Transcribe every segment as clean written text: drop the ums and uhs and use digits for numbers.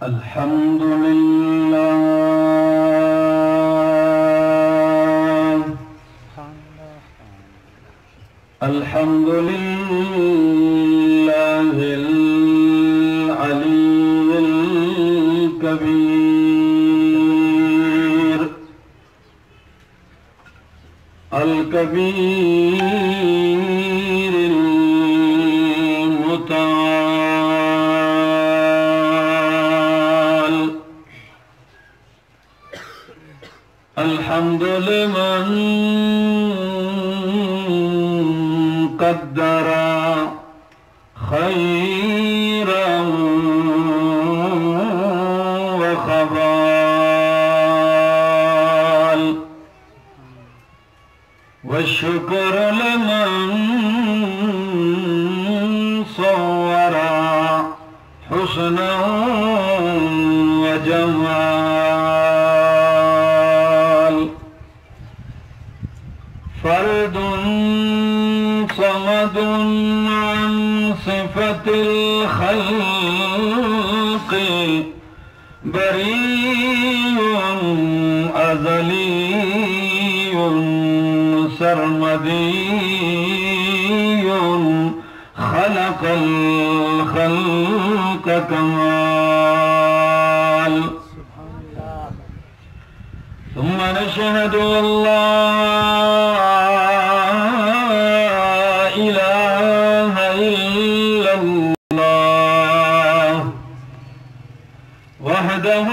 अल्हम्दुलिल्लाह अल्हम्दुलिल्लाहिल अलीयिल कबीर अल कबीरिल मुतआल الحمد لمن قدر خيرا وخبال والشكر لمن صور حسنا وجمال فرد صمد عن صفة الخلق بريء أزلي سرمدي خلق الخلق كمال ثم نشهد أن لا إله إلا الله وحده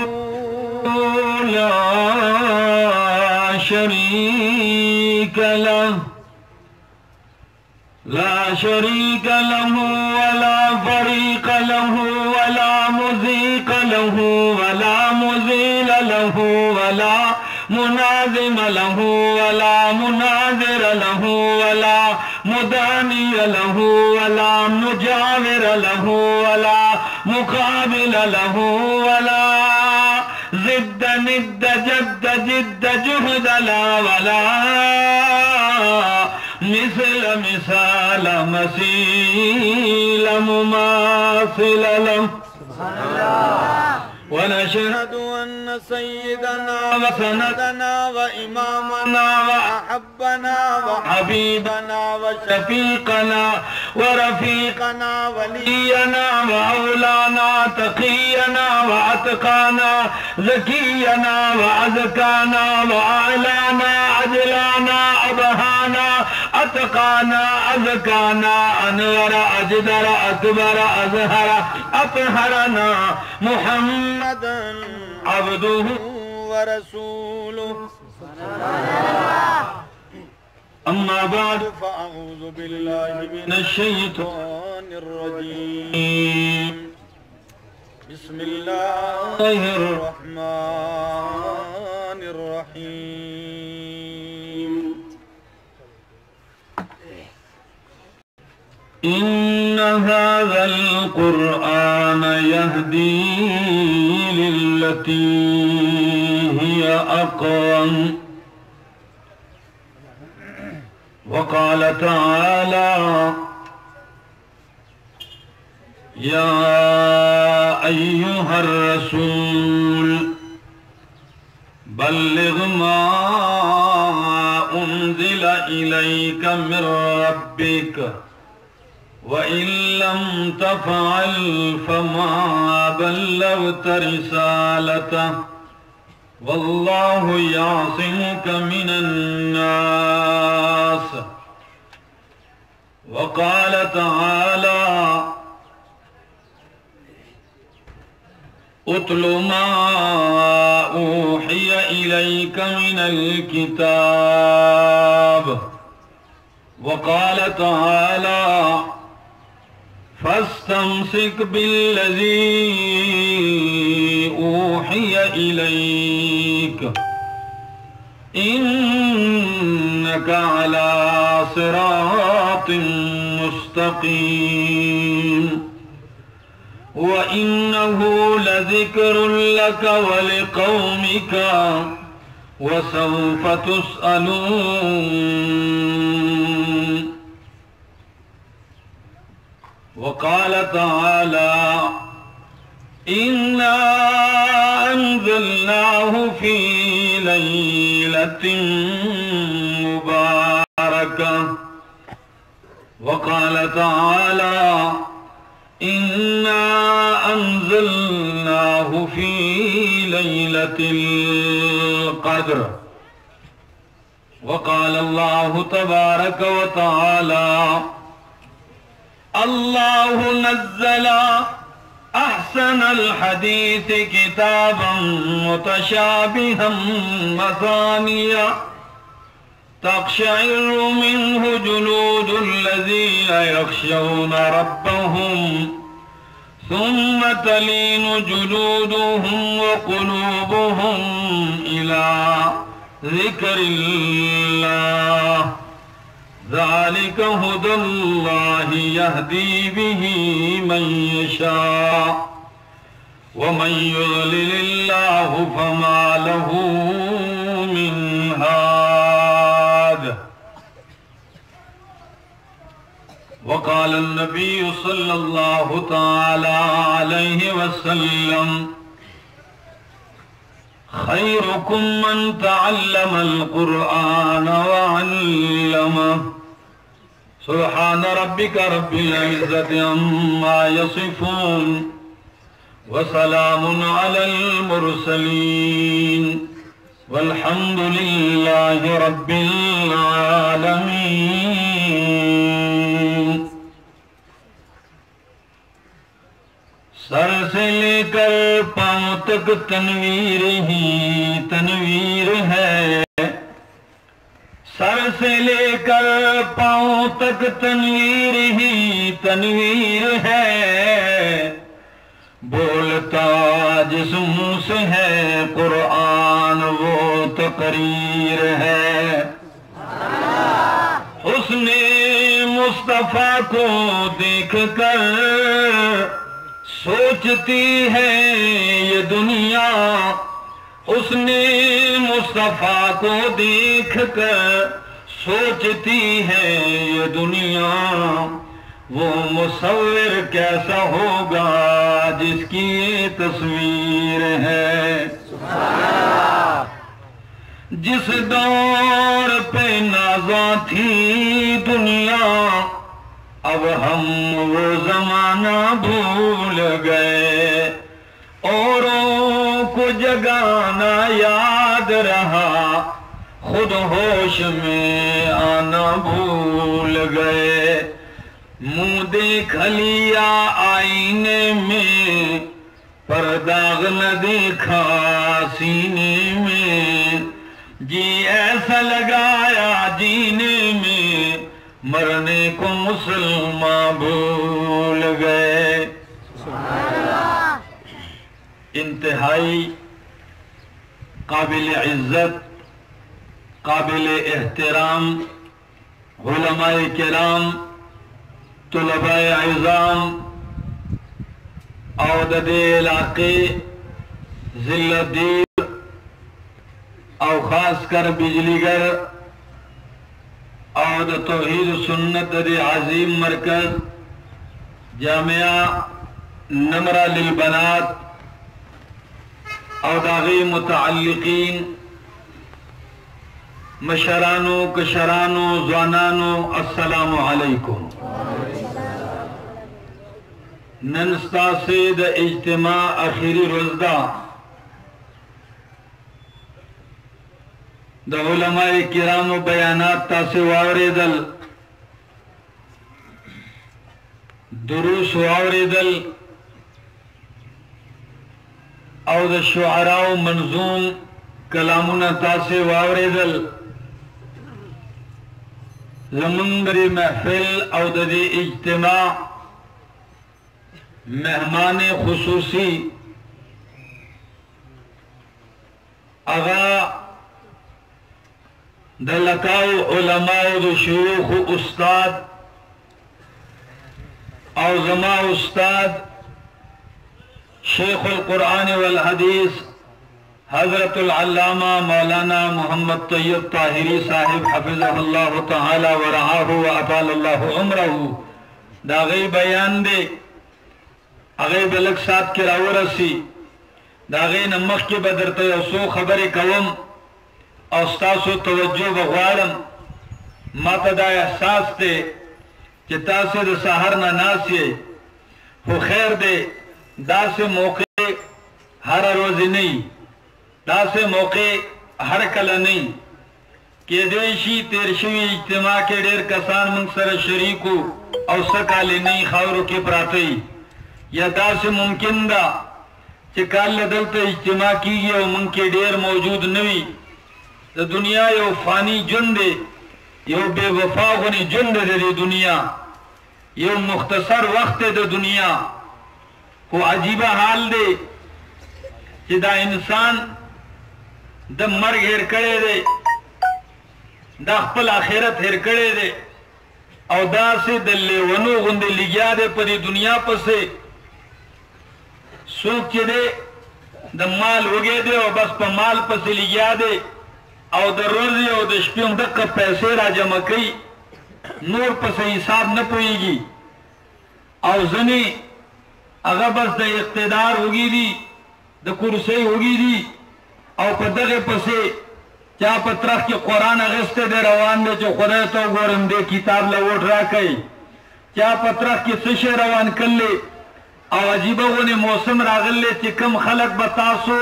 لا شريك له ولا فريق له ولا مزيق له ولا مزيل له ولا منازم له ولا مناظر له ولا مداني له ولا مجاور له ولا مقابل له ولا ضد ند جد جد جهد لا ولا مثل مثال مثيل مماثل له سبحان الله ونشهد أن سيدنا وسندنا وإمامنا وأحبنا وحبيبنا وشفيقنا ورفيقنا ولينا وأولانا تقينا وأتقانا ذكينا وأزكانا وأعلانا عدلانا أبهانا أتقانا أزكانا أنور أجدر أكبر أزهر أطهرنا محمدا عبده ورسوله أما بعد فأعوذ بالله من الشيطان الرجيم بسم الله الرحمن الرحيم إن هذا القرآن يهدي للتي هي أقوم وقال تعالى يا أيها الرسول بلغ ما أنزل إليك من ربك وإن لم تفعل فما بلغت رسالته والله يعصمك من الناس وقال تعالى اتل ما أوحي إليك من الكتاب وقال تعالى فاستمسك بالذي أوحي إليك إنك على صراط مستقيم وإنه لذكر لك ولقومك وسوف تسألون وقال تعالى इन्ना अंज़लनाहु फी लैलतिन मुबारका वक़ाल तआला इन्ना अंज़लनाहु फी लैलतिल क़द्र वक़ाल अल्लाहु तबारक व तआला अल्लाहु नज़्ज़ला अहसनल हदीस किताबन मुतशाबिहन मसानिया तक़शइर्रु मिन्हु जुलूदुल्लज़ीना यख़शौना रब्बहुम सुम्मा तलीनु जुलूदुहुम व क़ुलूबुहुम इला ज़िक्रिल्लाह ज़ालिका हुदल्लाहि यहदी बिही मन यशा व मन युज़लिलिल्लाहु फमा लहू मिन हाद। वक़ाल नबी सल्लल्लाहु तआला अलैहि वसल्लम खैरुकुम मन तअल्लमल कुरआन व अल्लमह। सुब्हान रब्बिका रब्बिल इज़्ज़ति अम्मा यसिफून व सलामुन अलल मुरसलीन वल्हम्दुलिल्लाहि रब्बिल आलमीन। सर से लेकर पांव तक तनवीर ही तनवीर है, सर से लेकर पांव तक तनवीर ही तनवीर है। बोलता जिस मुंह से है कुरआन वो तकरीर है। हुस्ने मुस्तफा को देखकर सोचती है ये दुनिया, उसने मुस्तफा को देखकर सोचती है ये दुनिया। वो मुसव्विर कैसा होगा जिसकी ये तस्वीर है। जिस दौर पे नाज़ा थी दुनिया, अब हम वो जमाना भूल गए। औरों को जगाना याद रहा, खुद होश में आना भूल गए। मुंह देख लिया आईने में, पर दाग न देखा सीने में। जी ऐसा लगाया जीने में, मरने को मुसलमान भूल गए। इंतहाई काबिल इज्जत, काबिल एहतराम उलमाए किराम, तुलबाए इज़ाम, औददे इलाके, जिल्लतदीर और खास कर बिजलीगर और तौहीद सुन्नत आज़ीम मरकज जामिया नमरा लिल बनात और दागी मुतअल्लिकीन मशरानो कशरानो ज़वानानो अस्सलामु अलैकुम। नन्स्ता से द इज्तिमा आखिरी रोज़दा द उलमाए किराम बयानात तासे वावरेदल, दुरूस वावरेदल और द शुआरा मंजूम कलामुना तासे वावरेदल। ज़मंदरी महफिल और द इज्तिमा मेहमान खुसूसी आगा दलकाउ उलमाओ द शयूख उस्ताद और जमा उस्ताद शेखुल कुरान वल हदीस हजरतुल अल्लामा मौलाना मोहम्मद तैयब ताहिरी साहिब हफिज़हुल्लाह तआला व रआहु व अतालल्लाहु उम्रहु दाग़ी बयान दे هغه بلک سات کې راورسي دا هغې نه مخکې به درته یو څو خبرې کوم او ستاسو توجه به غواړم. ما ته دا احساس دی چې تاسې د سهار نه ناست یې، خو خیر دی داسې موقع هره ورځ نه وي، داسې موقع هر کله نه وي. کېدی شي تېر شوي اجتماع کې ډېر کسان موږ سره شریک وو او څه کالې نه وي خاورو کې پراته وي، یا داسې ممکن ده چې کال دلته اجتماع کېږي او موږ کې ډېر موجود نه وي. د دنیا یو فانی ژوند دی، یو بے وفا غونې ژوند دی د دنیا، یو مختصر وخت دی د دنیا. خو عجیبه حال دی چې دا انسان د مرګ هېر کړی دی، دا خپل آخرت هېر کړی دی او داسې د لیونو غوندې لګیا دی په دې دنیا پسې. څوک چې دی د مال وږی دی او بس په مال پسې لګیا دی او د ورځې او د شپې هم دقه پیسې را جمع کوي، نور پسې حساب نه پوهېږي. او ځینې هغه بس د اقتدار وږي دي، د کرسۍ وږي دي او په دغې پسې چا په ترخ کې قرآن اخیستی دی روان دی چې خدای ته وګورم دې کتاب له ووټ راکوي، چا په ترخ کې څه شی روان کړلی. او عجیبه غونې موسم راغلی چې کوم خلک به تاسو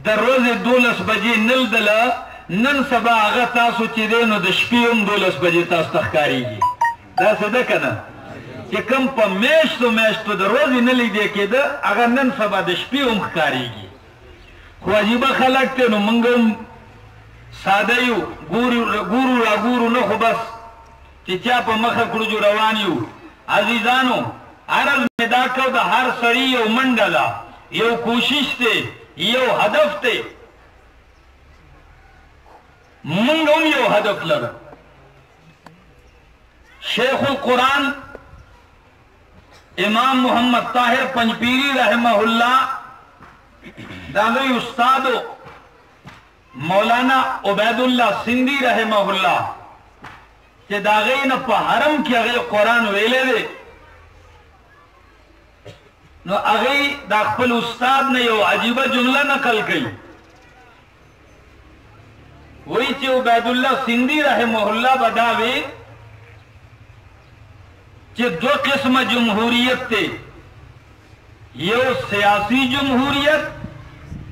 د ورځې 12 بجې نه لیدله، نن سبا هغه تاسو چې دی نو د شپې هم 12 بجې تاسو ته ښکارېږي. داسې ده که نه چې کوم په میاشتو میاشتو د ورځې نه لیدې کېده هغه نن سبا د شپې هم ښکارېږي. خو عجیبه خلک دی نو موږ هم ساده یو، ګورو را ګورو نه، خو بس چې چا په مخه کړو جو روان یو. عزیزانو عرض مې دا کو د هر سړي یو منډه ده، یو کوشش دی، یو هدف دی. موږ هم یو هدف لرو. شیخ القرآن امام محمد طاهر پنجپیری رحمه الله دا غي استادو مولانا عبید الله سندھی رحمه الله چې دا غي نه په حرم کې هغه قرآن ویلې دی، نو هغه دا خپل استاد نه یو عجیبه جمله نقل کړي. وایي چې عبید الله سندھی رحمه الله بداوي چې دو قسمه جمهوریت ته، یو سیاسی جمهوریت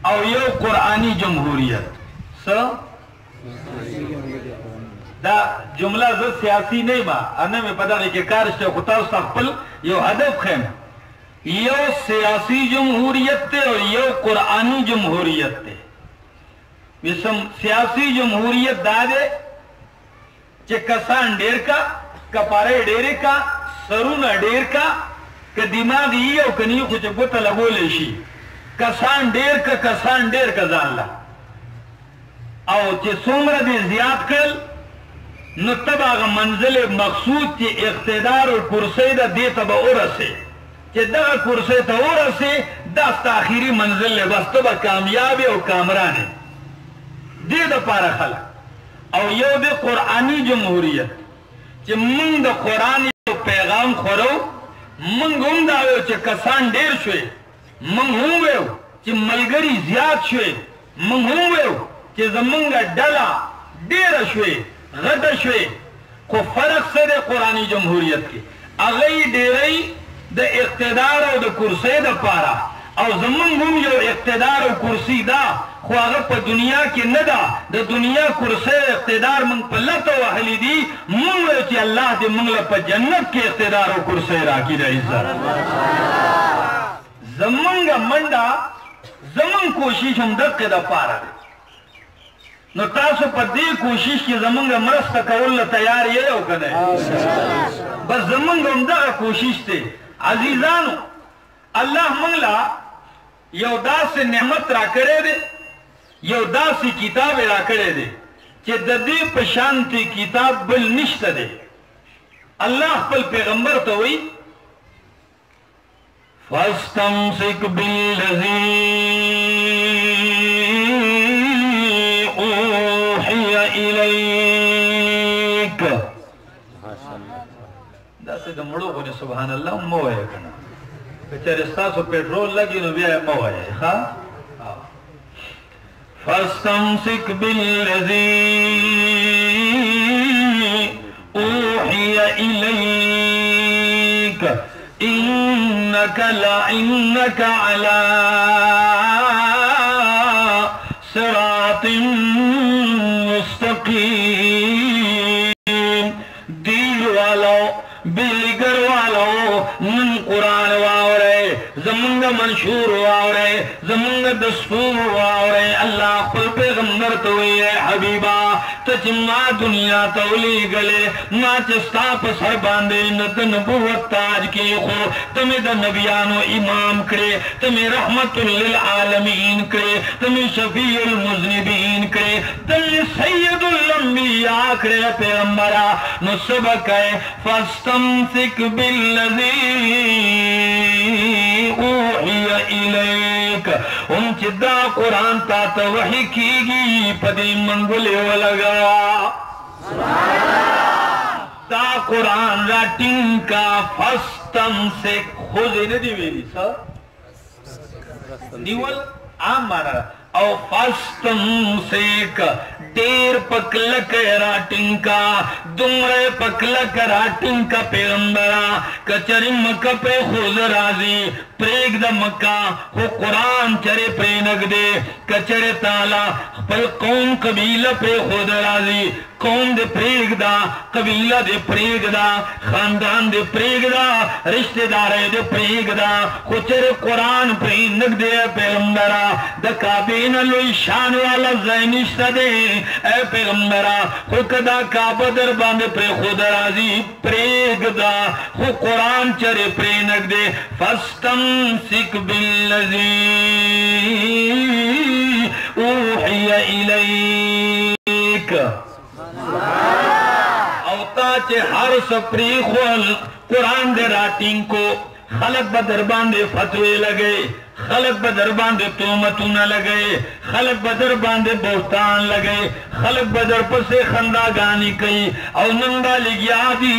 او یو قرآنی جمهوریت. دا جمله زه سیاسی نه ما انا مې په دغه کې کار شته، خو تاسو خپل یو هدف خیم. یو سیاسی جمهوریت ته او یو قرآنی جمهوریت ته. وسم سیاسی جمهوریت دا ده چې کسان ډېر کا، کپاره ډېرې کا، سرونه ډېر کا، که دماغ یې او که نه خو چې ګوته لګولی شي. کسان ډېر کا، کسان ډېر کا ځان له، او چې څومره دې زیات کړل نو ته به هغه منزل مقصود چې اقتدار او کرسۍ ده دې ته به ورسې. چې دغه کرسۍ ته ورسې دا ستا آخري منزل دی، بس ته به کامیاب او کامران یې. دې دپاره خلک. او یو د قرآني جمهوریت چې موږ د قرآن یو پیغام خورو. موږ هم دا ویو چې کسان ډېر شوي، موږ هم ویو چې ملګري زیات شوي، موږ هم ویو چې زمونږ ډله ډېره شوې، غټه شوې. خو فرق څه دی قرآني جمهوریت کې؟ هغه یې ډېری د اقتدار او د کرسۍ دپاره، او زمونږ هم یو اقتدار او کرسي ده، خو هغه په دنیا کې نه ده. د دنیا کرسۍ اقتدار موږ په لته وهلي دي. موږ وایو چې الله دې موږ له په جنت کې اقتدار او کرسۍ راکړي. د عزت زمونږ منډه، زمونږ کوشش هم دقې دپاره دی. نو تاسو په دې کوشش کې زمونږ مرسته کولو تیار یې او که نه؟ بس زمونږ هم دغه کوشش دی. عزیزانو الله موږ له یو داسې نعمت راکړی دی، یو داسې کتاب یې راکړی دی چې د دې په شانتې کتاب بل نشته دی. الله خپل پیغمبر ته وایي فاستمسک بالذی اوحی الیک. داسې د مړو غونې سبحان الله مه وایه که نه. चरिस्ता सो पेट्रोल लगी नो बिया मवाए हाँ फस्तमसिक बिल्लज़ी ऊहिया इलैक इन्नका अला सिरातिन मुस्तकीम। दिल वालों बिलगर वालों नन कुरान वावरे जमुंगा मंशूर वावरे जमुंगा दस्तूर वावरे अल्लाह खुल पैगंबर तो ये हबीबा तचिमा दुनिया तौली गले ना चस्ता पसर बांधे नत नबुवत ताज की खो तमे द नबियानो इमाम करे तमे रहमतुल लिल आलमीन करे तमे शफीउल मुज़निबीन करे तमे सय्यदुल अंबिया करे पैगंबरा नो सबक है फस्तमसिक बिल्लज़ी ऊहिया इलैक उन चिदा कुरान ता तो वही कीगी पदी मंगुले लगा ता कुरान राटिंग का फस्तम से खुद ने दी मेरी सर निवल आम माना और फस्तम से देर पकलक राटिंग का दुमरे पकलक राटिंग का पैगंबरा कचरी मक्का पे खुद राजी प्रेग द मक्का हो कुरान चरे प्रेनग दे कचरे ताला पल कौन कबीला पे खुद राजी कौन दे प्रेग दा कबीला दे प्रेग दा खानदान दे प्रेग दा रिश्तेदार दे प्रेग दा हो चरे कुरान प्रेनग दे पैगंबरा द काबे न लोई शान वाला ज़ैनिश दे ए पैगंबरा हो कदा काबा दर बांधे प्रे खुद राजी प्रेग दा हो कुरान चरे प्रेनग दे फस्तमसिक बिल्लज़ी ऊहिया इलैक अवता चे हर सप्री खोल कुरान दे राटिंग को खलक बदर बांधे फतवे लगे खलक बदर बांधे तोमतू न लगे खलक बदर बांधे बोस्तान लगे खलक बदर पर से खंदा गानी कई और नंदा लिया दी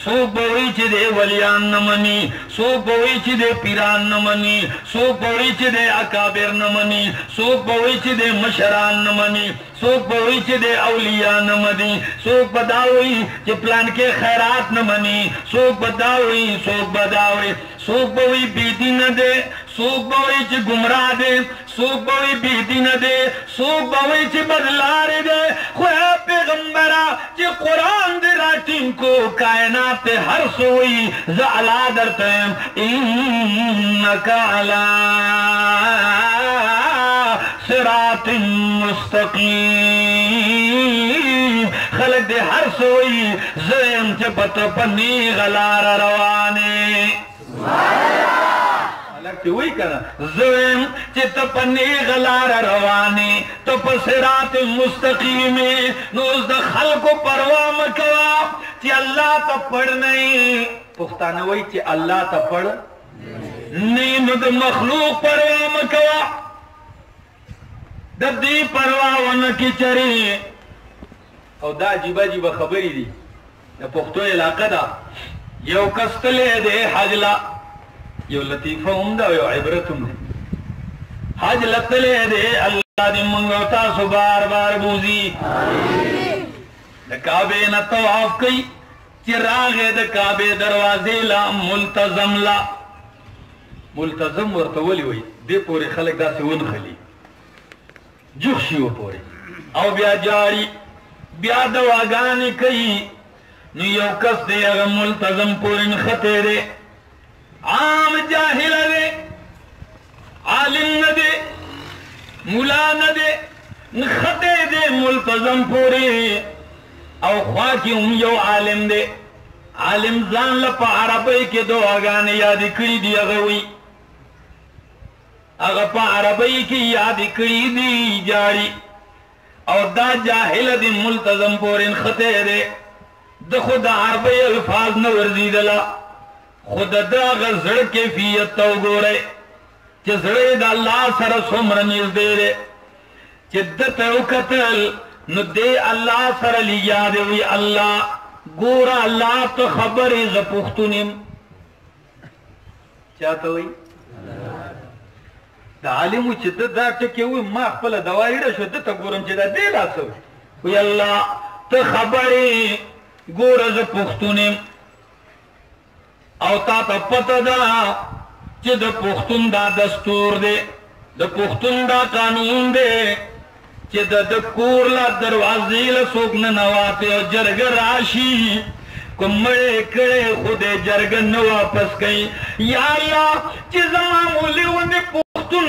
सो बोई चिदे वलियान न मनी सो बोई चिदे पीरान न मनी सो बोई चिदे अकाबिर न मनी सो बोई चिदे मशरान न मनी सो बोई चिदे औलिया न मनी सो बदावी जे प्लान के खैरात न मनी सो बदावी सो बदावी सो बोई बीती न दे सूख बवई च गुमराह दे सूख बवई बीती न दे सूख बवई च बदलारे दे खुदा पैगंबरा च कुरान दे राटिंग को कायनात हर सोई ज़अला दरतम इन्नका अला सिरातिन मुस्तकीम खलक दे हर सोई ज़यम च पत पन्नी गलार रवाने वही करना ज़ुल्म चित पन्नी गलार रवानी तो पसरात मुस्तकीम नोज द खल्को परवा मकवा ची अल्लाह तो पढ़ नहीं पुख्तान वही ची अल्लाह तो पढ़ नहीं नुद मखलूक परवा मकवा दद्दी परवा वन की चरी और दा जीबा जीबा खबरी दी पुख्तो इलाका दा यो कस्तले दे हजला यो लतीफा उमदा यो इबरत उमदा हज लतले दे अल्लाह दी मंगोता सो बार बार बूजी द काबे न तवाफ कई चिरागे द काबे दरवाजे ला मुल्तजम वर्तवली हुई दे पूरे खलक दा से वन खली जुखशी वो पूरे औ ब्या जारी ब्या दवागानी कई नु यो कस दे अगर मुल्तजम पूरे न खते दे आम जाहिल दे आलिम न दे मुला न दे खते दे मुल्तजम पूरे और ख्वा की यो आलिम दे आलिम जान लपा अरबी के दो आगाने याद करी दी अगवी अगपा अरबी की याद करी दी जारी और दा जाहिल दे मुल्तजम पूरे खते दे द खुदा अरबी अल्फाज न वर्जी दला खुद दा गजड़ के फियत तो गोरे जड़े दा अल्लाह सर सुमर नील दे रे जिद्दत कतल नु दे अल्लाह सर लिया दे वी अल्लाह गोरा अल्लाह तो खबर इज पुख्तुनिम چاته وي د عالم چې دا ټکي وي ما خپل دوايره شو د ته ګورم چې دا دی لاسو وي الله ته خبرې ګوره زه پښتون او تا ته پته ده چې د پښتون دا دستور دی د پښتون دا قانون دی چې د کور له دروازې له څوک نه ننواتې او جرګه راشي کوم مړې کړې خو دې جرګه نه واپس کوي یا الله چې زما مولونه پښتون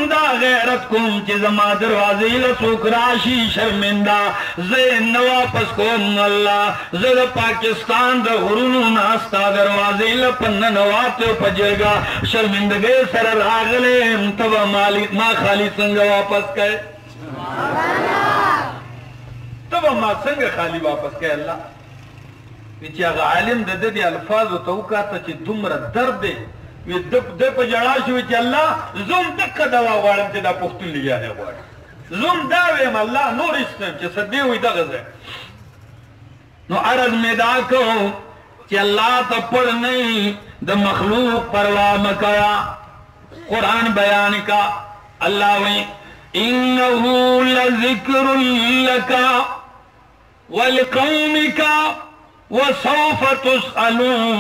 دا غیرت کوم چې زما دروازې له څوک راشي شرمنده زه نه واپس کوم الله زه د پاکستان د غرونو نه ستا دروازې له په ننواتې په جرګه شرمندګۍ سره راغلی ته به ما خالي څنګه واپس کوې ته به ما څنګه خالي واپس کوې الله چې هغه عالم د دې الفاظو ته وکاته چې دومره درد دی وي د په ژړا شو چې الله زوم دغه دوا غواړم چې دا پښتون لګیا غواړم زوم دا ویم الله نور استم چې سدې وي دغه ځای نو عرض مې دا کوم چې الله ته پړ نه د مخلوق پروا مکیا قرآن بیان کا الله وی انه لذکر لک ولقومک وسوف تسألون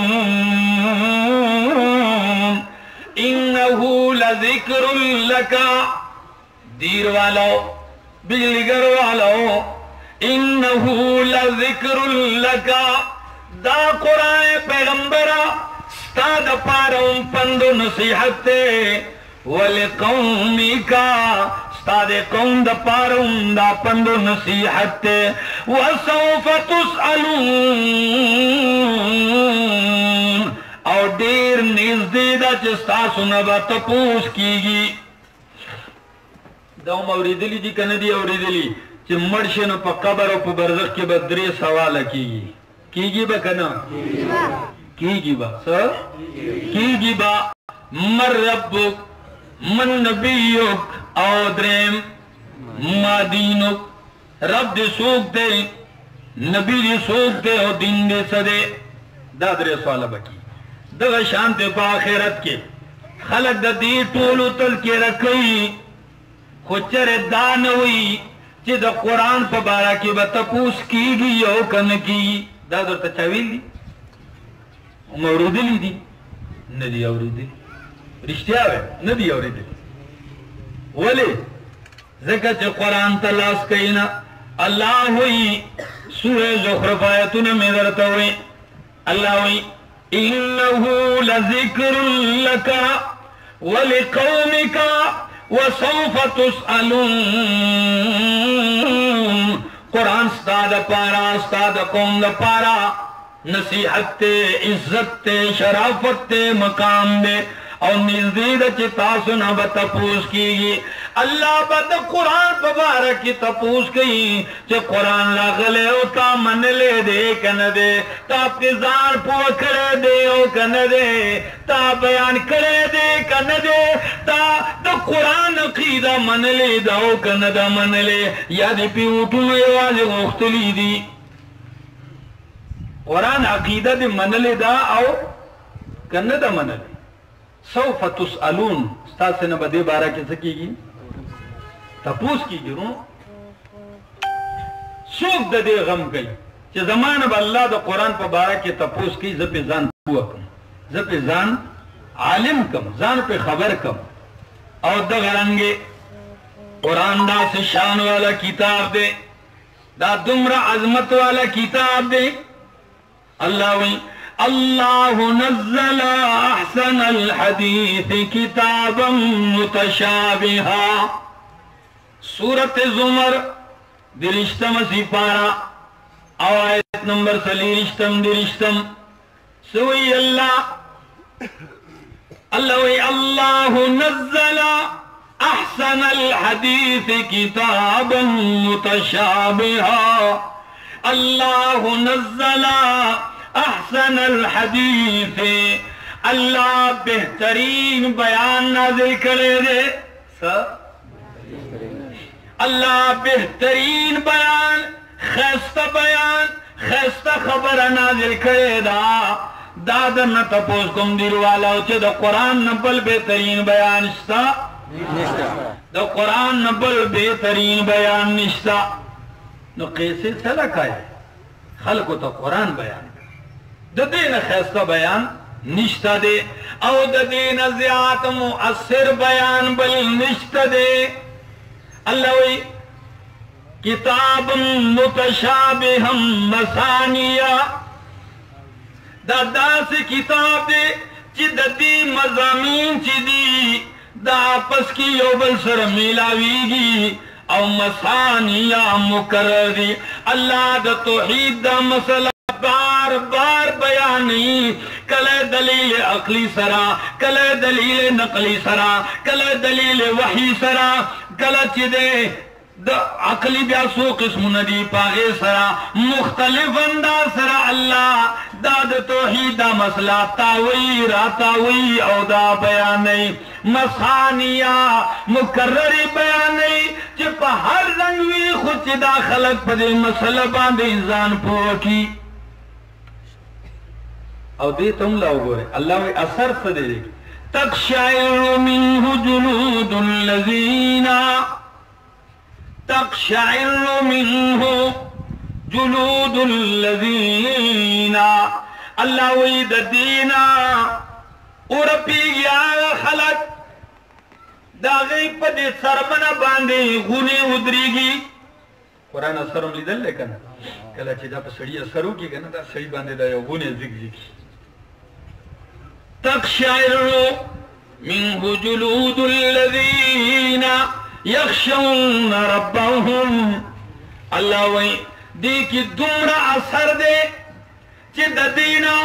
انه لذکر لک دیر والو بجلیگر والو انه لذکر لک دا قرآن پیغمبرہ ستا دا پارم پندو نصیحت ولقومک ستا دے قوم دا پارم دا پندو نصیحت وسوف تسألون او دیر نزدی دا چستا سنبا تپوس کیگی دا موریدلی دی کندی اوریدلی چه مرشن پا قبر و پا برزخ کے بدری سوالا کیگی با کنا کیگی با سر کیگی با من ربک من نبیک او درم ما دینک رب دے سوک دے نبی دے سوک دے او دین دے سدے دا درے سوالا بکی دغه شانت په آخرت کې خلق د دې ټولو تل کې رکوي خو چرې دا نه وي چې د قرآن په باره کې به تپوس کېږي او که نه کېږي دا درته چا ویل دي هم اورېدلي دي نه دي اورېدلي رښتیا وایه نه دي اورېدلي ولې ځکه چې قرآن ته لاس کوي نه الله وایي سورې زخرف آیتونه مې درته وایي الله وایي إنه لذكر لك ولقومك وسوف تسألون قرآن استاد پارا استاد قوم دا پارا نصیحت تے عزت تے شرافت تے مقام دے اور نزدید چی تاسو نا با تپوس کیگی اللہ با دا قرآن پبارکی تپوس کی چی قرآن لغلے او تا من لے دے کن دے تا پزان پوکڑے دے او کن دے تا بیان کرے دے کن دے تا دا قرآن عقیدہ من لے دا او کن دا من لے یا دی پیوٹو یواز غختلی دی قرآن عقیدہ دی من لے دا او کن دا من لے سوف تسألون ستاسے نبا دے بارہ کے سکی گی تپوس کی گروں سوک دا دے غم گئی چہ زمان با اللہ دا قرآن پا بارہ کے تپوس کی زپ زان پوا کم زپ زان عالم کم زان پہ خبر کم اور دا غرنگے قرآن دا سے شان والا کتاب دے دا دمرا عظمت والا کتاب دے اللہ وی اللہ نزل احسن الحدیث کتابا متشابہا سورت زمر درشتم سپارا آیت نمبر سلیرشتم درشتم سوئی اللہ وی اللہ نزل احسن الحدیث کتابا متشابہا اللہ نزل احسن الحدیث اللہ بہترین بیان نازل کرے دے اللہ بہترین بیان خیستہ خبر نازل کرے دا दादा न तपोस कुम दिल वाला चे द कुरान नबल बेहतरीन बयान निश्ता द कुरान नबल बेहतरीन बयान निश्ता नो कैसे सलक है खल्क तो कुरान बयान द दीन खैस्ता बयान निश्ता दे औ द दीन ज़ियात मुअस्सिर बयान बल निश्ता दे अल्लाह किताब मुतशाबिहम मसानिया दादा से किताब दे चिदती मज़ामीन चिदी दा आपस की योबल सर मिलावीगी और मसानिया मुकर्ररी अल्लाह द तौहीद दा मसला बार बार बयानी कले दलील अकली सरा कले दलील नकली सरा कले दलील वही सरा कले चिदे द अकली ब्यासो किस्म नदी पागे सरा मुख्तलिफ अंदाज सरा अल्लाह दाद तौहीद दा मसला तावी रातावी औदा बयानी मसानिया मुकर्ररी बयानी चिप हर रंगवी खुद दा खलक पदे मसला बांधे इंसान पोकी और दे तुम लाओ गोरे अल्लाह असर से दे तक़शाइरु मिन्हु जुलूदुल लज़ीना तक़शाइरु मिन्हु जुलूदुल लज़ीना अल्लाह वही दीना उरपी गया खलक दागे पदे सरमना बांधे गुने उदरीगी कुरान असर लिदल लेकिन कला चिदा पर सड़ी असर होगी ना दा सड़ी बांधे दा गुने जिगजिगी तक़शाइरु मिन्हु जुलूदुल लज़ीना यख्शौना रब्बहुम अल्लाह वही दी की दुमरा असर दे चिद दीना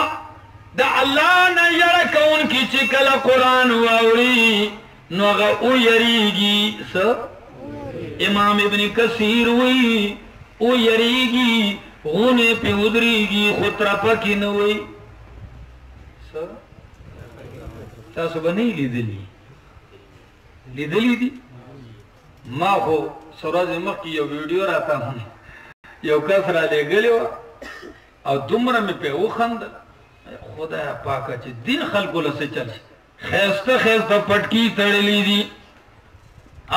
दा अल्लाह न यरा कौन की चिकला कुरान वावरी नोगा उयरीगी स इमाम इब्न कसीर हुई उयरीगी होने पे उदरीगी खुतरा पकी न हुई स तासु बनी लिदली दी माँ को सराज मक्की यो वीडियो रहता हूँ यो कसरा ले गले और दुमरा में पे वो खंद खुदा पाका ची दिन खलको लसे चल खैस्ता खैस्ता पटकी तड़ली दी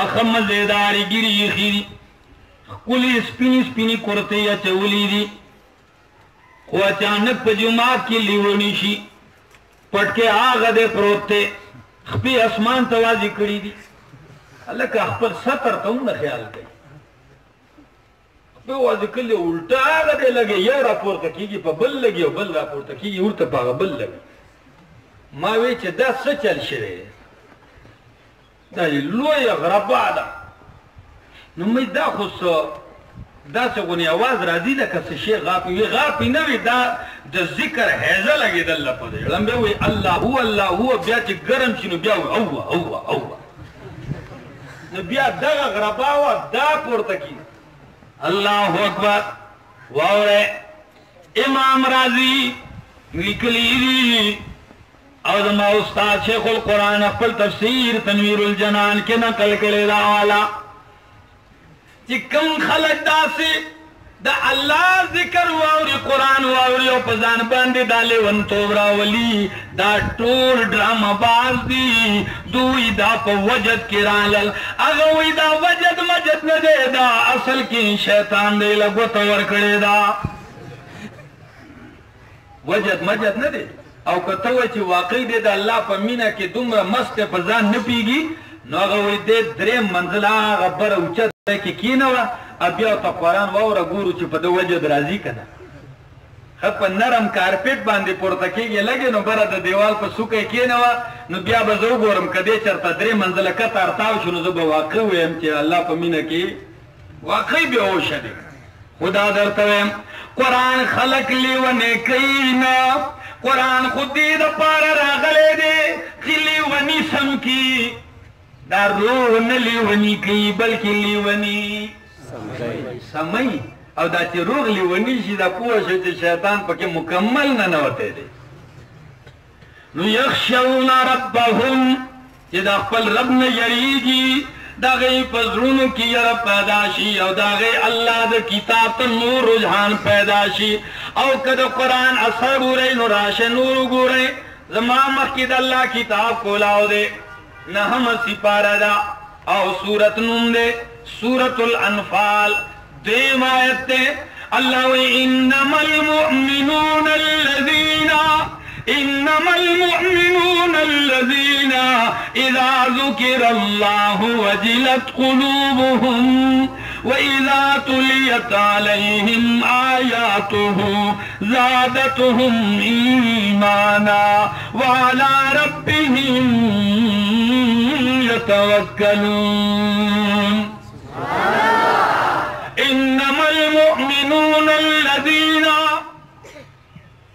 आखम मजेदारी गिरी खीरी कुली स्पिनी स्पिनी कुर्ते या चौली दी वो अचानक पजुमा की लिवनी शी पटके आग दे प्रोते खपी आसमान तवाजी कड़ी दी अल्लाह का अखबर सतर तो न ख्याल कई पे वाज कले उल्टा आग दे लगे ये रापोर तकीगी पर बल लगी बल रापोर तकीगी उल्टा पागा बल लगे मावे चे दस चल शरे दा लोय गरबादा नमै दा खुस दा सगुनी आवाज राजी दा कस शे गापी ये गापी न वे दा द जिक्र हैजा लगे दल्ला पदे लंबे वे अल्लाह हुआ ब्या चे गरम शिनो ब्या औवा न ब्या दगा गरबावा दा पोर तकी अल्लाह अकबर वावरे इमाम राजी निकली और मा उस्ताद शेखुल कुरान अफल तफसीर तनवीरुल जनान के नकल करे वाला चिकम खलक दासे दा अल्लाह जिक्र वावरी कुरान वावरी ओ पजान बंदे दाले वन तोबरा वली दा टोल ड्रामा बाज दी दुई दा प वजद किरालल अगोई दा वजद मजद न दे दा असल की शैतान दे लगो तवर करे दा वजद मजद न दे और कतवे ची वाकई दे दा अल्लाह प मीना के दुमरा मस्त पजान न पीगी नो अगोई दे द्रे मंजिला गबर उच्च के कीनवा अबिया तो कुरान वावरा गुरु ची पद वजद राजी कना खप नरम कारपेट बांधे पोरता के लगे नो बरा द दीवाल पर सुके कीनवा नो बिया बजो गोरम कदे चरता द्रे मंजिला कतार ताव शुनु जब वाकई वेम चे अल्लाह प मीना के वाकई बेहोश दे खुदा दरतवे कुरान खलक लेवने कईना कुरान खुदी द पार रागले दे खिली वनी सम की दारो न लेवनी की बल्कि लेवनी समय और दाचे रोग लेवनी सीधा पूछ शैतान पके मुकम्मल न होते दे नु यख्शौना रब्बहुम जिदा खपल रब न यरीगी दागे पजरून की यर पैदाशी और दागे अल्लाह द किताब त नूर रुझान पैदाशी او کد قرآن اثر گورے نو راش نور گورے زما مخید اللہ کتاب کولاو دے نہم سپارہ دا او سورت نم دے سورت الانفال دیم آیت دے اللہ انما المؤمنون الذين إذا ذكر الله وجلت قلوبهم وإذا تليت عليهم آياته زادتهم إيمانا وعلى ربهم يتوكلون إنما المؤمنون الذين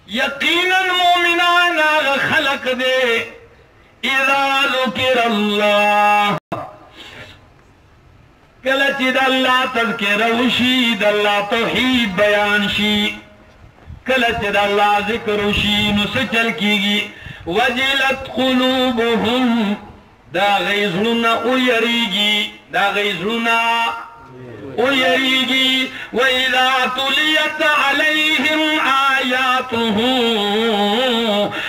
یقیناً مومنان آغا خلق دے اذا ذکر اللہ کلچ دا اللہ تذکر وشی دا اللہ توحید بیان شی کلچ دا اللہ ذکر وشی نسچل کی گی وجلت قلوبهم دا غیظلنا اویریگی دا غیظلنا ويريجي وإذا تليت عليهم آياته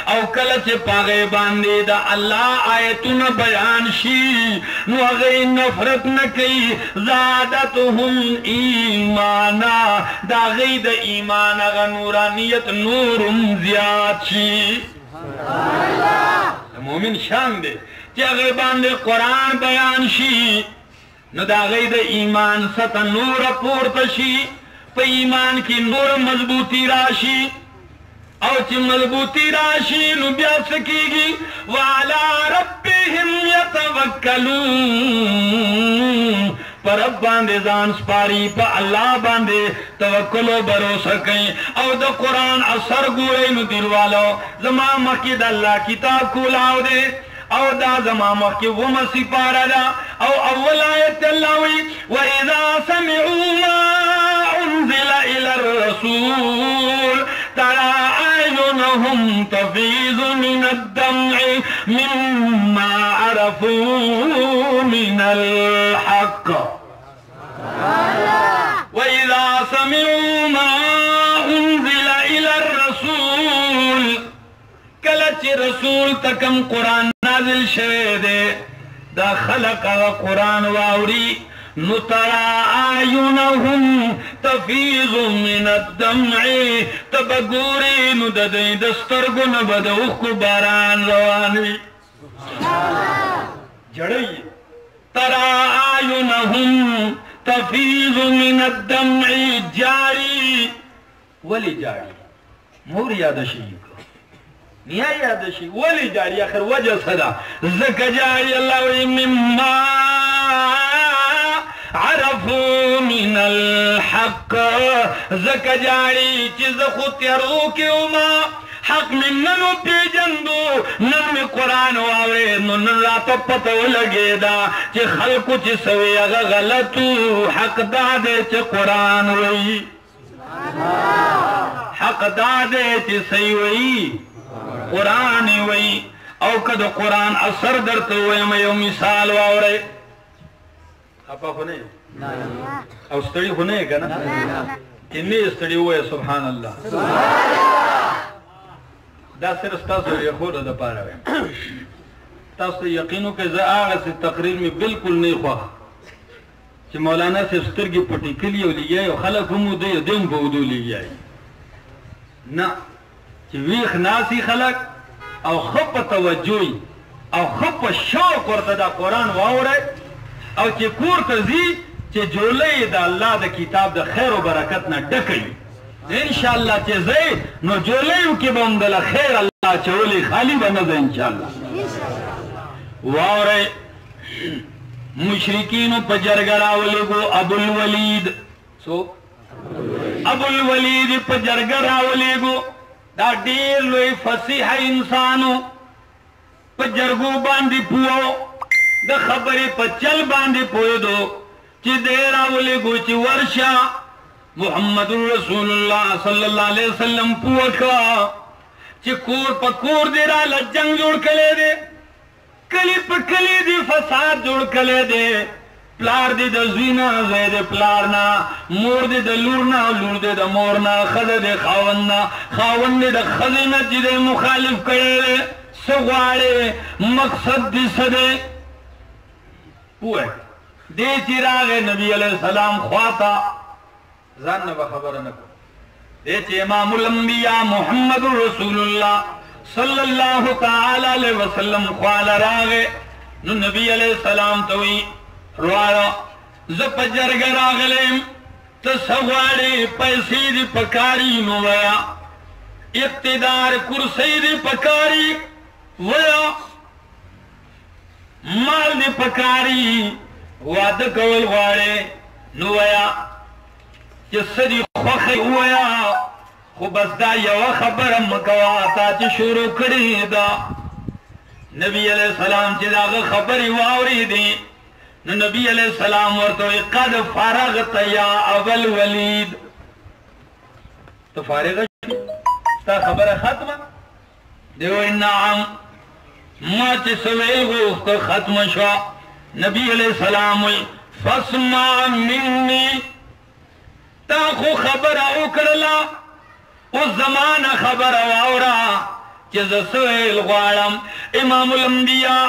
او کلچ پاغے باندے دا اللہ آیتنا بیان شی نو اغی نفرت نکی زادتهم ایمانا دا غی دا ایمان اغا نورانیت نورم زیاد شی مومن شان دے چی اغی باندے قرآن بیان شی نو دا غی دا ایمان ستا نور پورتشی پا ایمان کی نور مضبوطی راشی او چی مضبوطی راشی نو بیاد سکی گی وعلا ربهم یتوکلون پر رب باندے زان سپاری پا اللہ باندے توکل و بروسہ کئیں او دا قرآن اثر گورے نو دیروالو زمان مکی دا اللہ کتاب کولاو دے او دا زمامہ کی وہ مسیپارا دا او اول آیت اللہ وی وَإِذَا سَمِعُوا مَا أُنزِلَ إِلَى الرَّسُولِ تَرَى أَعْيُنَهُمْ تَفِيضُ مِنَ الدَّمْعِ مِمَّا عَرَفُوا مِنَ الْحَقِّ وَإِذَا سَمِعُوا مَا أُنزِلَ إِلَى الرَّسُولِ کلچ رسول تکم قرآن نازل شوے دے دا خلق قرآن واوری نترا آیونہم تفیض من الدمع تبگوری نددیں دسترگن بدوخ کو باران روانوی جڑی ترا آیونہم تفیض من الدمع جاری ولی جاری مور یاد شیئے نیا یاد شی ولی جاری آخر وجہ صدا زکا جاری اللہ وی مما عرفو من الحق زکا جاری چیز خود تیارو کی اما حق من ننو پی جندو نن قرآن واوے نن رات پتو لگے دا چی خلقو چی سوی اگا غلطو حق دادے چی قرآن وی حق دادے چی سوی قرآن وی او کد قرآن اثر درت ہوئے میں یو مثال واورے خپا خونے او ستڑی خونے گا نا کنی ستڑی ہوئے سبحان اللہ دا سر استاسو یخور دا پارا وے تاسو یقینو کہ زا آغا سے تقریر میں بالکل نہیں خواہ چی مولانا سے سترگی پٹی کلی ہو لی آئی خلق ہمو دے دیم بودو لی آئی نا چی ویخ ناسی خلق او خب توجوی او خب شوق ورطا دا قرآن واورے او چی کور تزی چی جولے دا اللہ دا کتاب دا خیر و برکت نا ڈکلی انشاءاللہ چی زی نو جولیو کی بندل خیر اللہ چولی خالی بنظر انشاءاللہ واورے مشرکینو پا جرگراولی گو ابو الولید سو ابو الولید پا جرگراولی گو دا دیر لوی فصیح انسانو پا جرگو باندی پوو دا خبری پا چل باندی پوی دو چی دیرا ولی گو چی ورشا محمد رسول اللہ صلی اللہ علیہ وسلم پوکا چی کور پا کور دیرا لجنگ جوڑ کلے دے کلی پا کلی دی فساد جوڑ کلے دے پلار دې د زوی نه، زوی د پلار نه، مور دې د لور نه، لور دې د مور نه، ښځه دې خاوند نه، خاوند دې د ښځې نه چې دی مخالف کړی دی. څه غواړې؟ مقصد دې څه دی؟ پوه دې چې راغی نبي علیه السلام خواته ځان نه به خبره نه کړو. دې چې امام الانبیاء محمد رسول الله صلی الله تعالی علیه وسلم خواله راغی نو نبی علیه السلام ته وایي روایه زه په جرګه راغلم، ته څه غواړې؟ پیسې دې پکاري نو وایه، اقتدار کرسۍ دې پکاري وایه، مال دې پکاري، واده کول غواړې نو وایه، چې څه دې خوښه ووایه، خو بس دا یوه خبره مه کوه تا چې شروع کړې ده. نبی علیه السلام چې د هغه خبرې واورېدې نو نبی علیہ السلام ورته وی قد فارغت یا ابا الولید، تو فارغ شو تا خبره ختمه؟ دی وی نعم، ما چې سویل غوښته ختمه شوه. نبی علیہ السلام وی فاسمع مني، تا خو خبره وکړله، اوس زمانه خبره واوره چې زه سویل غواړم. امام الانبیاء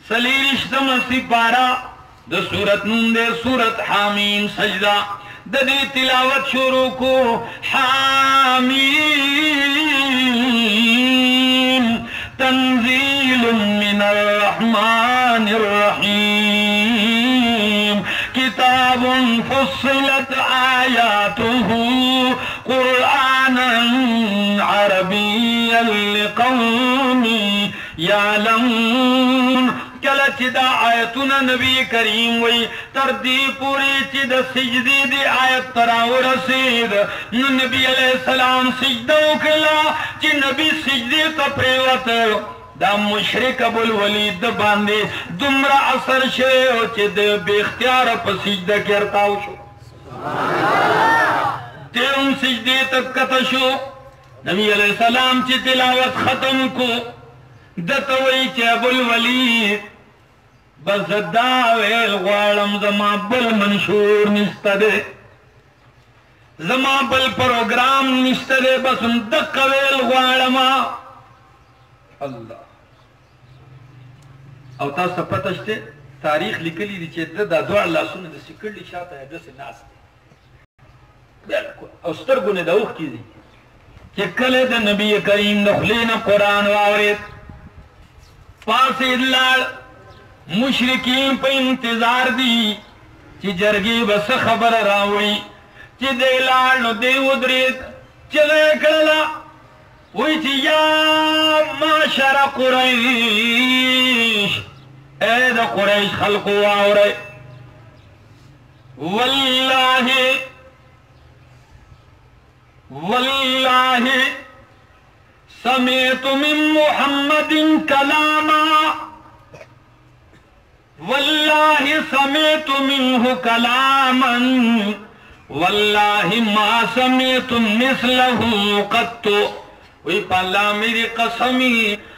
سلیرشتم سپارہ د سورت نوم دے سورت حامیم سجدہ د دې تلاوت شروع کو. حامیم تنزیل من الرحمن الرحیم کتاب فصلت آیاته قرآنا عربیا لقوم یعلمون. کله چې دا آیتونه نبی کریم وی تر دې پورې چې د سجدې د آیت ته راورسېد نو نبی علیه السلام سجده وکړه. چې نبی سجدې ته پرېوته دا مشرک ابوالولید د باندې دومره اثر شوی او چې د بې اختیاره په سجده کې ارتاو شو. دی هم سجدې ته کته شو. نبی علیه السلام چې تلاوت ختم کو دته وی چې ابوالولید بس دا ویل غواړم زما بل منشور نشته دی، زما بل پروګرام نشته دی، بس همدقه ویل غواړم. الله او تاسو پته شته تاریخ لیکلی دی چې دا دواړه لاسونه د سکړلي شاته داسې ناست دی بالکل او سترګو نه د اوښکې دي. چې کله د نبي کریم د خولې نه قرآن واورېد پاسېد لاړ. مشرکین په انتظار دي چې جرګې به څه خبره راوړي. چې دی لاړ نو دی ودرېد چغه یې کړله وایي چې یا معشر قریش، ای د قریش خلقو واورئ والله سمعت من محمد كلاما، والله سمعت منه كلاما والله ما سمعت مثله قط. وی پالله میری قسمی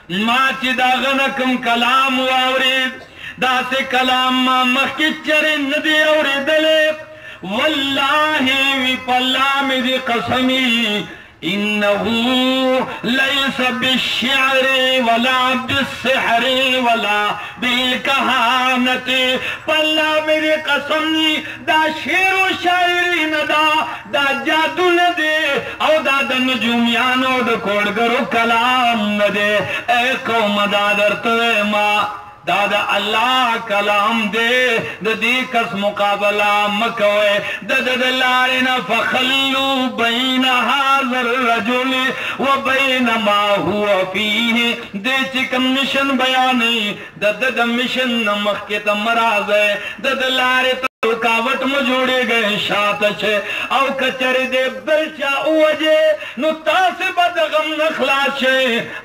ما چې دا غنه کوم کلام واورید داسې کلام ما مخکې چرې نه دی اورېدلی. والله وی پالله میری قسمی إنه ليس بالشعر ولا بالسحر ولا بالكهانة. پلا میری قسم دا شعر و شاعری ندا، دا جادو ندے او دا نجومیانو دا کوڑگرو کلام ندے. اے قوم دا درتوے ما دا دا اللہ کلام دے دا دی کس مقابلہ مکوے دا دا لارنا فخلو بین حاضر رجل و بین ما ہوا فیہ. دے چکم مشن بیانی دا دا مشن نمخیت مراز ہے دا دا لارتا رکاوٹ میں جوڑے گئے شاعت چھے او کچر دے بلچا اوجے نو تاس بدغم نخلاص چھے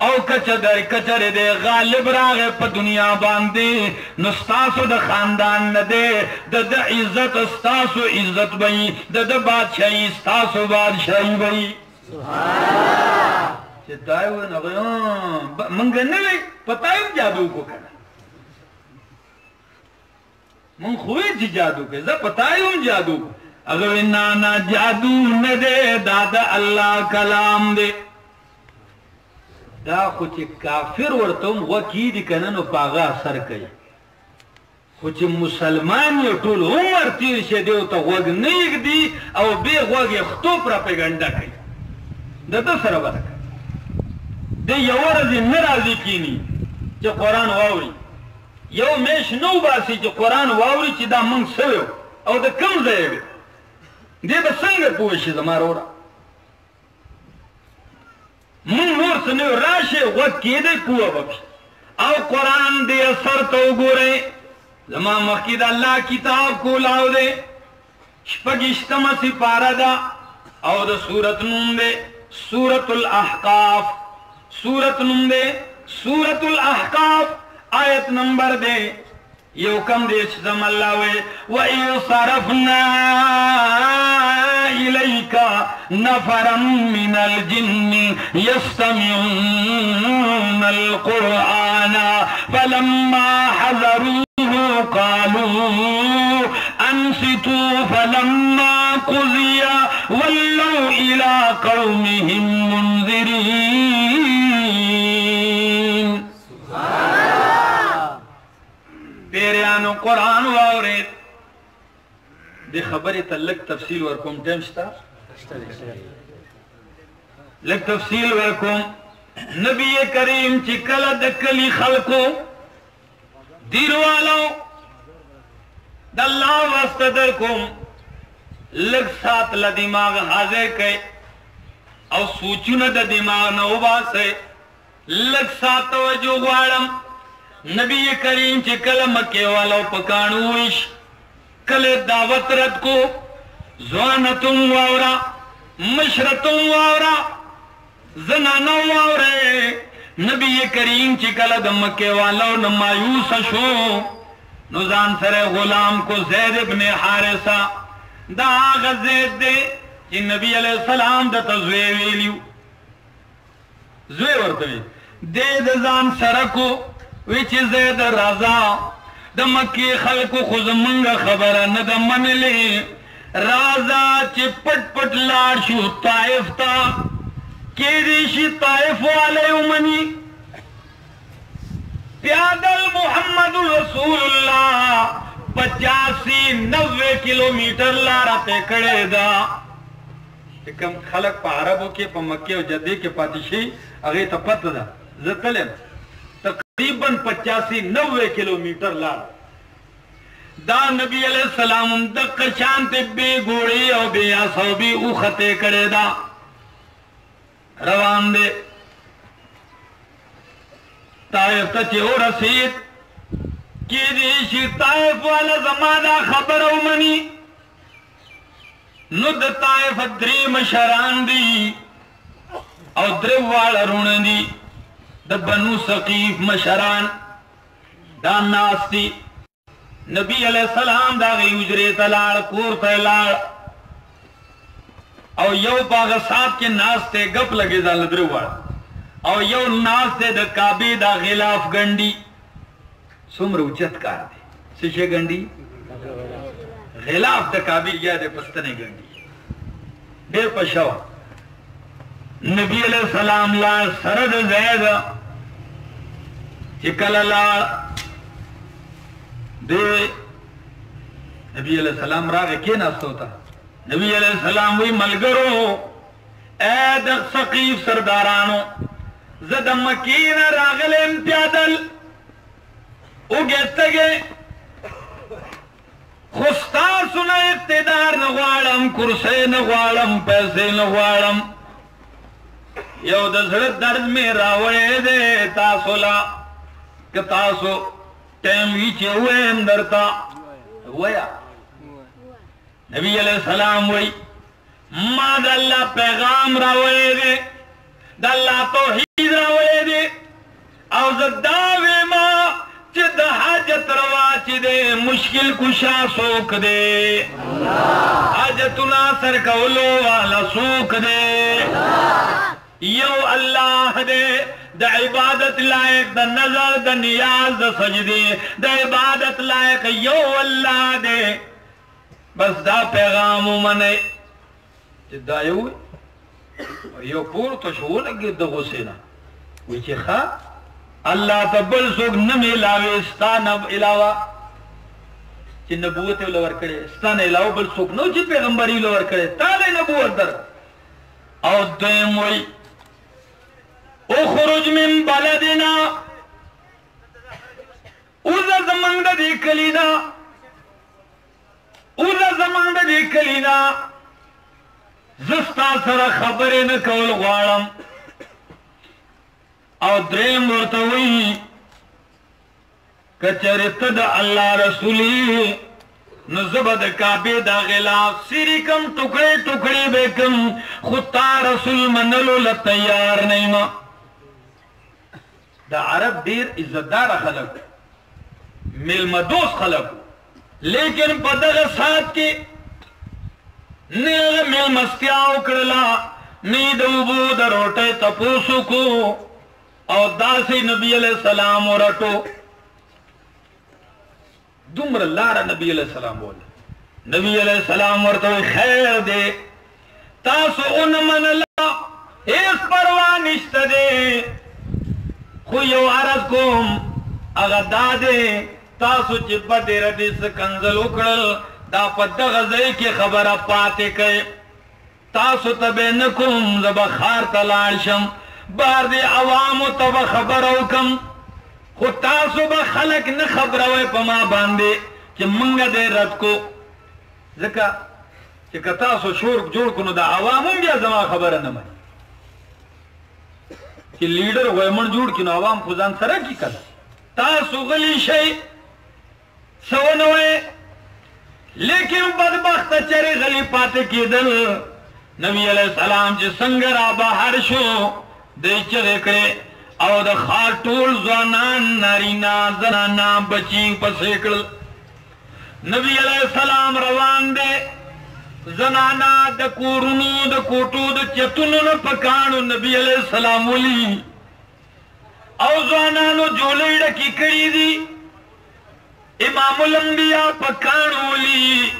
او کچر دے غالب راغے پا دنیا باندے نو ستاسو دا خاندان ندے دا دا عزت ستاسو عزت بئی دا دا بادشاہی ستاسو بادشاہی بئی. چھے دائیو نغیان منگا نوے پتائیم جادو کو کرنا मन खुए जी जादू के जा पतायूं जादू अगर नाना जादू न दे दादा अल्लाह कलाम दे दा कुछ काफिर वर्तम वकीद कनन पागा असर कई कुछ मुसलमान यो टूल उमर तीर से देव तो वग नहीं दी और बे वग खतो प्रोपेगेंडा कई दद सरबर दे यवर दिन नाराजी कीनी जो कुरान वावरी यो मेश नो बासी जो कुरान वावरी चिदा मंग सयो और द कम जाए दे बसंग पूछ जमारोरा मन नूर सने राशे वकीदे कुआ बख्श और कुरान दे असर तो गोरे जमा मकीद अल्लाह किताब को लाओ दे शपगिश्तम सिपारा दा और सूरत नून दे सूरतुल अहकाफ सूरत नून दे सूरतुल अहकाफ आयत नंबर दे यो कम देश जमल्लावे व सरफना इलैका नफरम मिनल जिन्नि यस्तमिऊनल कुरआन फलम्मा हज़रूहु क़ालू अंसितू फलम्मा क़ुज़िया वल्लौ इला क़ौमिहिम मुनज़िरीन। पेरियानो कुरान वावरे दे खबर तलक तफसील वरकुम टेमस्ता लग तफसील वरकुम नबी करीम चिकल दकली खलको दीरवालो दल्ला वस्तदरकुम लग सात ल दिमाग हाजिर के और सूचुन द दिमाग न उबासे लग सात तवज्जो ग्वाड़म नबी करीम चिकल मक्के वालों पकाणुश कले दावत रत को ज़वानतुम वावरा मशरतुम वावरा जनाना वावरे नबी करीम चिकल मक्के वालों न मायूस शो नुजान सरे गुलाम को ज़ैद इब्ने हारिसा दा गज़ेद दे कि नबी अलैहि सलाम द तज़वे वेलियो ज़वे वर्तवे दे दजान सरको विच ज़ैद राजा द मक्की खल्को खुद मंगा खबर न द मनले राजा चे पट पट लाड़ शु ताइफ ता केरीशी ताइफ वाले उमनी प्यादल मोहम्मद रसूलुल्लाह 85-90 किलोमीटर लारा पे कड़े दा कम खलक पा अरबों के प मक्के और जद्दे के पातिशी अगे तो पत दा जतले तकरीबन 85-90 किलोमीटर लार दा नबी अलैहि सलाम दक शांति बे घोड़े और बे आसो भी उखते करे दा रवान दे ताइफ तचे और रसीद की देशी ताइफ वाला जमाना खबर उमनी नुद ताइफ द्री मशरान दी और द्रिवाल रुण दी द बनु सकीफ मशरान दा नास्ती नबी अलैहि सलाम दा गई उजरे तलाड़ कोर तलाड़ और यो बाग साथ के नास्ते गप लगे दा लद्रिवाल और यो नास्ते द काबे दा खिलाफ गंडी सुमर उचत कार दे शिशे गंडी खिलाफ द काबे या दे पस्तने गंडी देर पशावा नबी अलैहि सलाम ला सरद ज़ैद चिकल ला दे नबी अलैहि सलाम रागे के नास्तो था नबी अलैहि सलाम वही मलगरो ए द सकीफ सरदारानो जद मकीन रागले प्यादल उगेतगे खुस्ता सुना इक्तिदार न ग्वाड़म कुर्से न ग्वाड़म पैसे न ग्वाड़म यो दसरत दर्द में रावड़े दे तासोला के तासो टाइम वीचे हुए अंदर ता वया नबी अलैहि सलाम वही मां दल्ला पैगाम रावड़े दे दल्ला तौहीद रावड़े दे और दावे मां चिद हाजत रवा चिदे मुश्किल कुशा सोक दे हाजतुना सर कौलो वाला सोक दे یو اللہ دے دا عبادت لائق دا نظر دا نیاز دا سجدی دا عبادت لائق یو اللہ دے بس دا پیغام منے دا یو پور تو شو لگی دا غسینا ویچی خواہ اللہ تا بل سوک نمی علاوی استان اب علاوہ چی نبوت لور کرے استان علاوہ بل سوک نو چی پیغمبری لور کرے تالے نبوت در او دویم وی اخرج من بلدنا اوزا زمان دا دی کلینا اوزا زمان دا دی کلینا زستا سر خبرین کول غوارم او دریم ورطوئی کچرت دا اللہ رسولی نزبد کعبی دا غلاف سیری کم ٹکڑے ٹکڑے بے کم خودتا رسول منلو لتیار نیما دا عرب دیر عزتدار خلق مل مدوس خلق لیکن پدغ ساتھ کے نیغ مل مستیاو کرلا نیدو دا روٹے تپوسو کو او داسی نبی علیہ السلام ورٹو دمر لارا نبی علیہ السلام بولے نبی علیہ السلام ورطو خیر دے تاسو ان من اللہ اس پروانشت دے خویو عرض کوم اگا دادے تاسو چپا دے ردی سکنزل اکڑل دا پا دغزائی کی خبر پاتے کئے تاسو تبے نکم زبا خار تلاشم بار دے عوامو تبا خبر اوکم خود تاسو با خلق نخبروے پا ما باندے چی منگا دے رد کو ذکا چی کتاسو شورک جوڑ کنو دا عوامو بیا زمان خبر نمائی چی لیڈر ویمن جوڑ کنو عوام خوزان سرا کی کلا تاسو غلی شئی سونوے لیکن بدبخت چرے غلی پاتے کی دل نبی علیہ السلام چی سنگر آبا ہر شو دے چرے کرے او دا خار طول زوانان نارینا زنانا بچی پسیکل نبی علیہ السلام روان دے زنانا دا کورنو دا کوٹو دا چتنو نا پکانو نبی علیہ السلام ولی او زوانانو جولے ڈکی کری دی امام الانبیاء پکانو ولی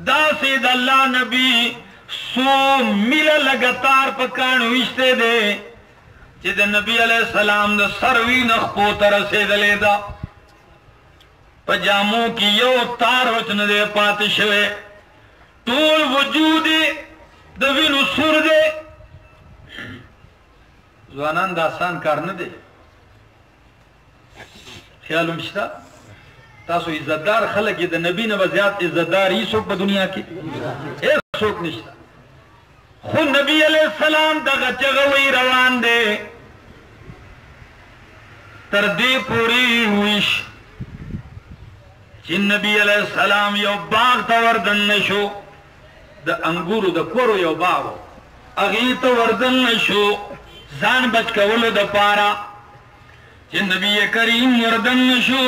دا سید اللہ نبی سو میل لگتار پکانو اشتے دے چی دے نبی علیہ السلام دا سروی نخپو ترسید لے دا پجاموں کی یو تار وچن دے پاتے شوے طول وجود دا وینو سور دے زوانان دا آسان کار نہ دے خیالو مشتا تاسو عزتدار خلق دا نبی نبا زیاد عزتدار ہی سوک پا دنیا کی ایک سوک نشتا خود نبی علیہ السلام دا غچغوی روان دے تردی پوری ہوئیش چی نبی علیہ السلام یو باغ تا وردن نشو دا انگورو دا کورو یو باغو اغی تا وردن نشو زان بچ کولو دا پارا چی نبی کریم وردن نشو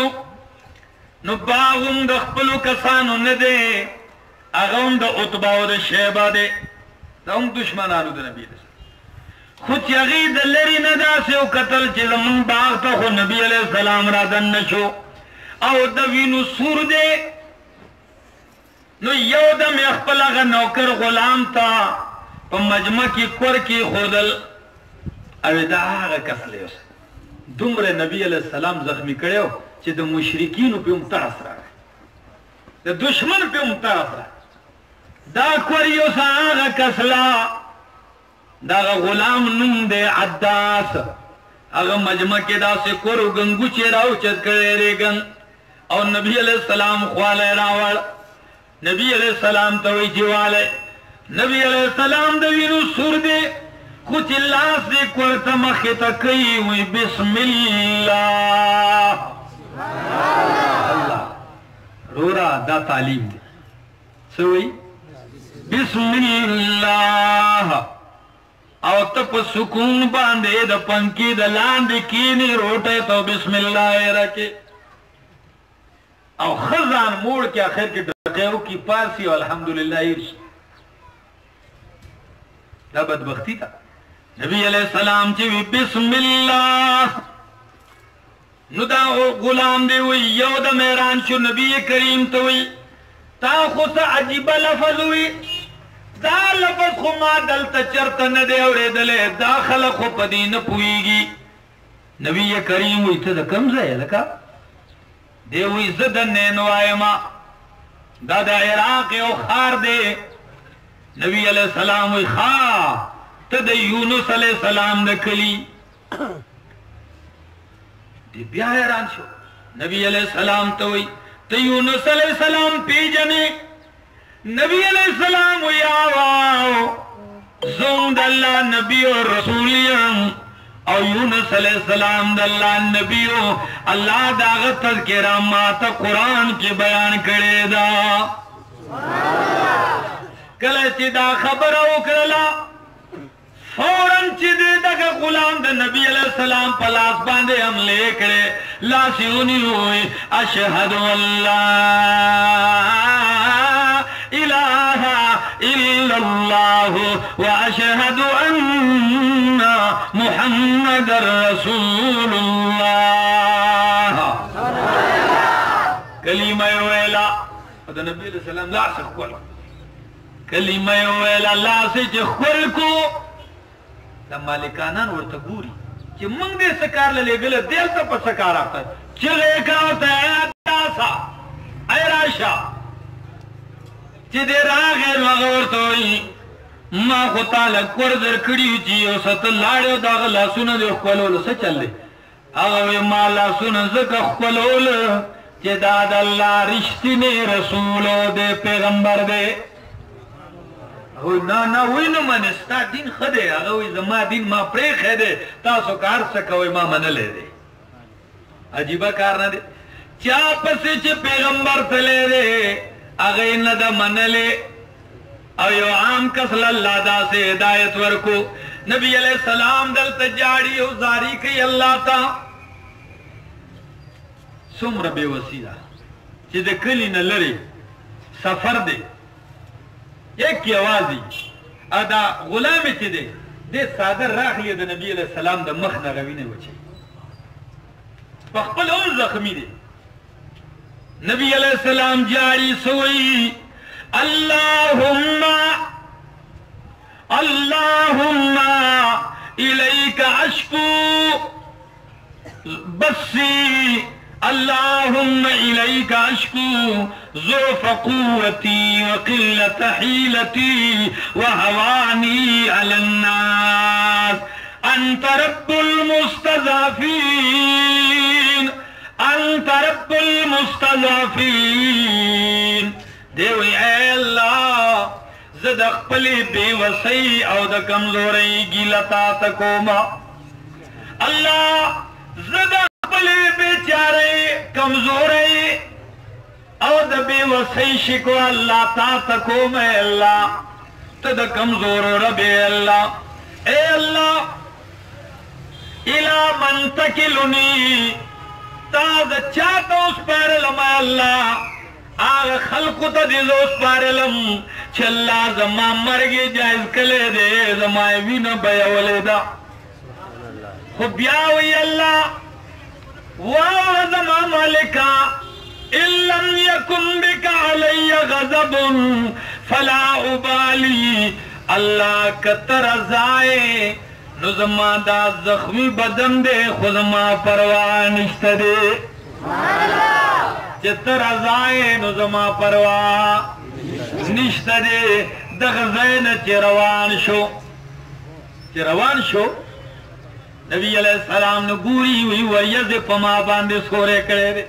نو باغم دا خپلو کسانو ندے اغاون دا عطباو دا شیبہ دے دا هم دشمنانو دا نبی علیہ السلام خود چیغی دا لری ندا سے او قتل چیز من باغ تا خود نبی علیہ السلام را دن نشو او دا وینو سور دے نو یو دا میں اخپل اغا نوکر غلام تا پا مجمع کی کور کی خودل او دا آغا کسلے اس دمر نبی علیہ السلام زخمی کرے ہو چی دا مشرکینو پی امتاس را دا دشمن پی امتاس را دا کوریو سا آغا کسلا دا غلام نم دے عداس اغا مجمع کے دا سے کورو گنگو چی راو چد کرے رے گن اور نبی علیہ السلام خوالے راوڑ نبی علیہ السلام توی جوالے نبی علیہ السلام دویرو سور دے کچھ اللہ سے کورتا مخیتا کئی ہوئی بسم اللہ اللہ رورا دا تعلیم دے سوئی بسم اللہ او تپ سکون باندے دا پنکی دا لاندے کینی روٹے تو بسم اللہ رکے او خزان موڑ کے آخر کے ڈقیو کی پارسی والحمدللہ ارش دا بدبختی تا नबी अलैहिस्सलाम ची बिस्मिल्लाह नुदा गुलाम दे हुई यौद मेहरान शो नबी करीम तो हुई ता खुस अजीब लफज हुई दा लफज खु मा दलता चरत न दे औरे दले दाखल खु पदी न पुईगी नबी करीम हुई तो कम जाए लका दे हुई जदन नैनो आए मा दादा इराक ओ खार दे नबी अलैहिस्सलाम हुई खा तद यूनुस अलैहिस्सलाम दखली दे ब्या हैरान शो नबी अलैहिस्सलाम तो हुई तो यूनुस अलैहिस्सलाम पी जने नबी अलैहिस्सलाम हुई आवाओ ज़ुम दल्ला नबी और रसूलियम और यूनुस अलैहिस्सलाम दल्ला नबी और अल्लाह दागत तज़किरा माता कुरान के बयान करे दा कल चिदा खबर उकरला फौरन चिदे दगा गुलाम द नबी अलैहिस्सलाम पलास बांधे हमले करे लाशिउनी हुई अशहदु अल्ला इलाहा इल्लल्लाह व अशहदु अन्ना मुहम्मदर रसूलुल्लाह कलीमा वेला तो नबी अलैहिस्सलाम ला सखल कलीमा वेला ला से खल को मालिकाना और तगूरी कि मंग दे सकार ले गले दिल तो पर सकार आता चले का होता है दासा ऐराशा चिदे रागे मगर तो ही मां को ताला कोरदर खड़ी जी ओ सत लाड़ो दागला सुन दे कोलोल से चल ले आवे माला सुन जक कोलोल जे दाद अल्लाह रिश्ते ने रसूलो दे पैगंबर दे हो ना ना वही न मन स्टा दिन खदे अगो जमा दिन मा प्रे खदे तासो कार सकवे मा मन ले दे अजीबा कार न दे चा पसे च पैगंबर तले दे अगे न द मन ले अयो आम कसल अल्लाह दा से हिदायत वर को नबी अलैहिस्सलाम दल तजाड़ी ओ जारी के अल्लाह ता सुमर बेवसीला च दे कली न लरे सफर दे एक की आवाजी अदा गुलाम चे दे सादर राख लिया दे नबी अलैहिस्सलाम द मख न रवी ने वचे पखपल और जख्मी दे नबी अलैहिस्सलाम जारी सोई अल्लाहुम्मा अल्लाहुम्मा इलैका अश्कू बस्सी अल्लाहुम्मा इलैका अश्कू ज़ुफ़ क़ुव्वती व क़िल्लत हीलती व हवानी अलन्नास अंत रब्बुल मुस्तज़अफ़ीन अंत रब्बुल मुस्तज़अफ़ीन देव ऐ अल्लाह ज़द ख़पली बेवसई और द कमज़ोरी गिलता तकोमा अल्लाह ज़द ख़पली बेचारे कमज़ोरी और द बेवसई शिको अल्लाह ता तको मैं अल्लाह तद कमजोर रबे अल्लाह ए अल्लाह इला मन तकिलुनी ताज चाहता उस पारलम अल्लाह आग खल्कु तो दिजो उस पारलम चल्ला जमा मर गए जायज कले दे जमाए भी न बयावले दा खुबिया हुई अल्लाह वाह जमा मालिका इल्लम यकुन बिका अलैया गज़बुन फला उबाली अल्लाह कतर जाए नुज़मा दा जख्मी बदन दे खुदमा परवाह निश्ते दे चितर जाए नुज़मा परवाह निश्ते दे दगज़ैन चिरवान शो नबी अलैहिस्सलाम ने गुरी हुई वयज़ पमा बांधे सोरे करे दे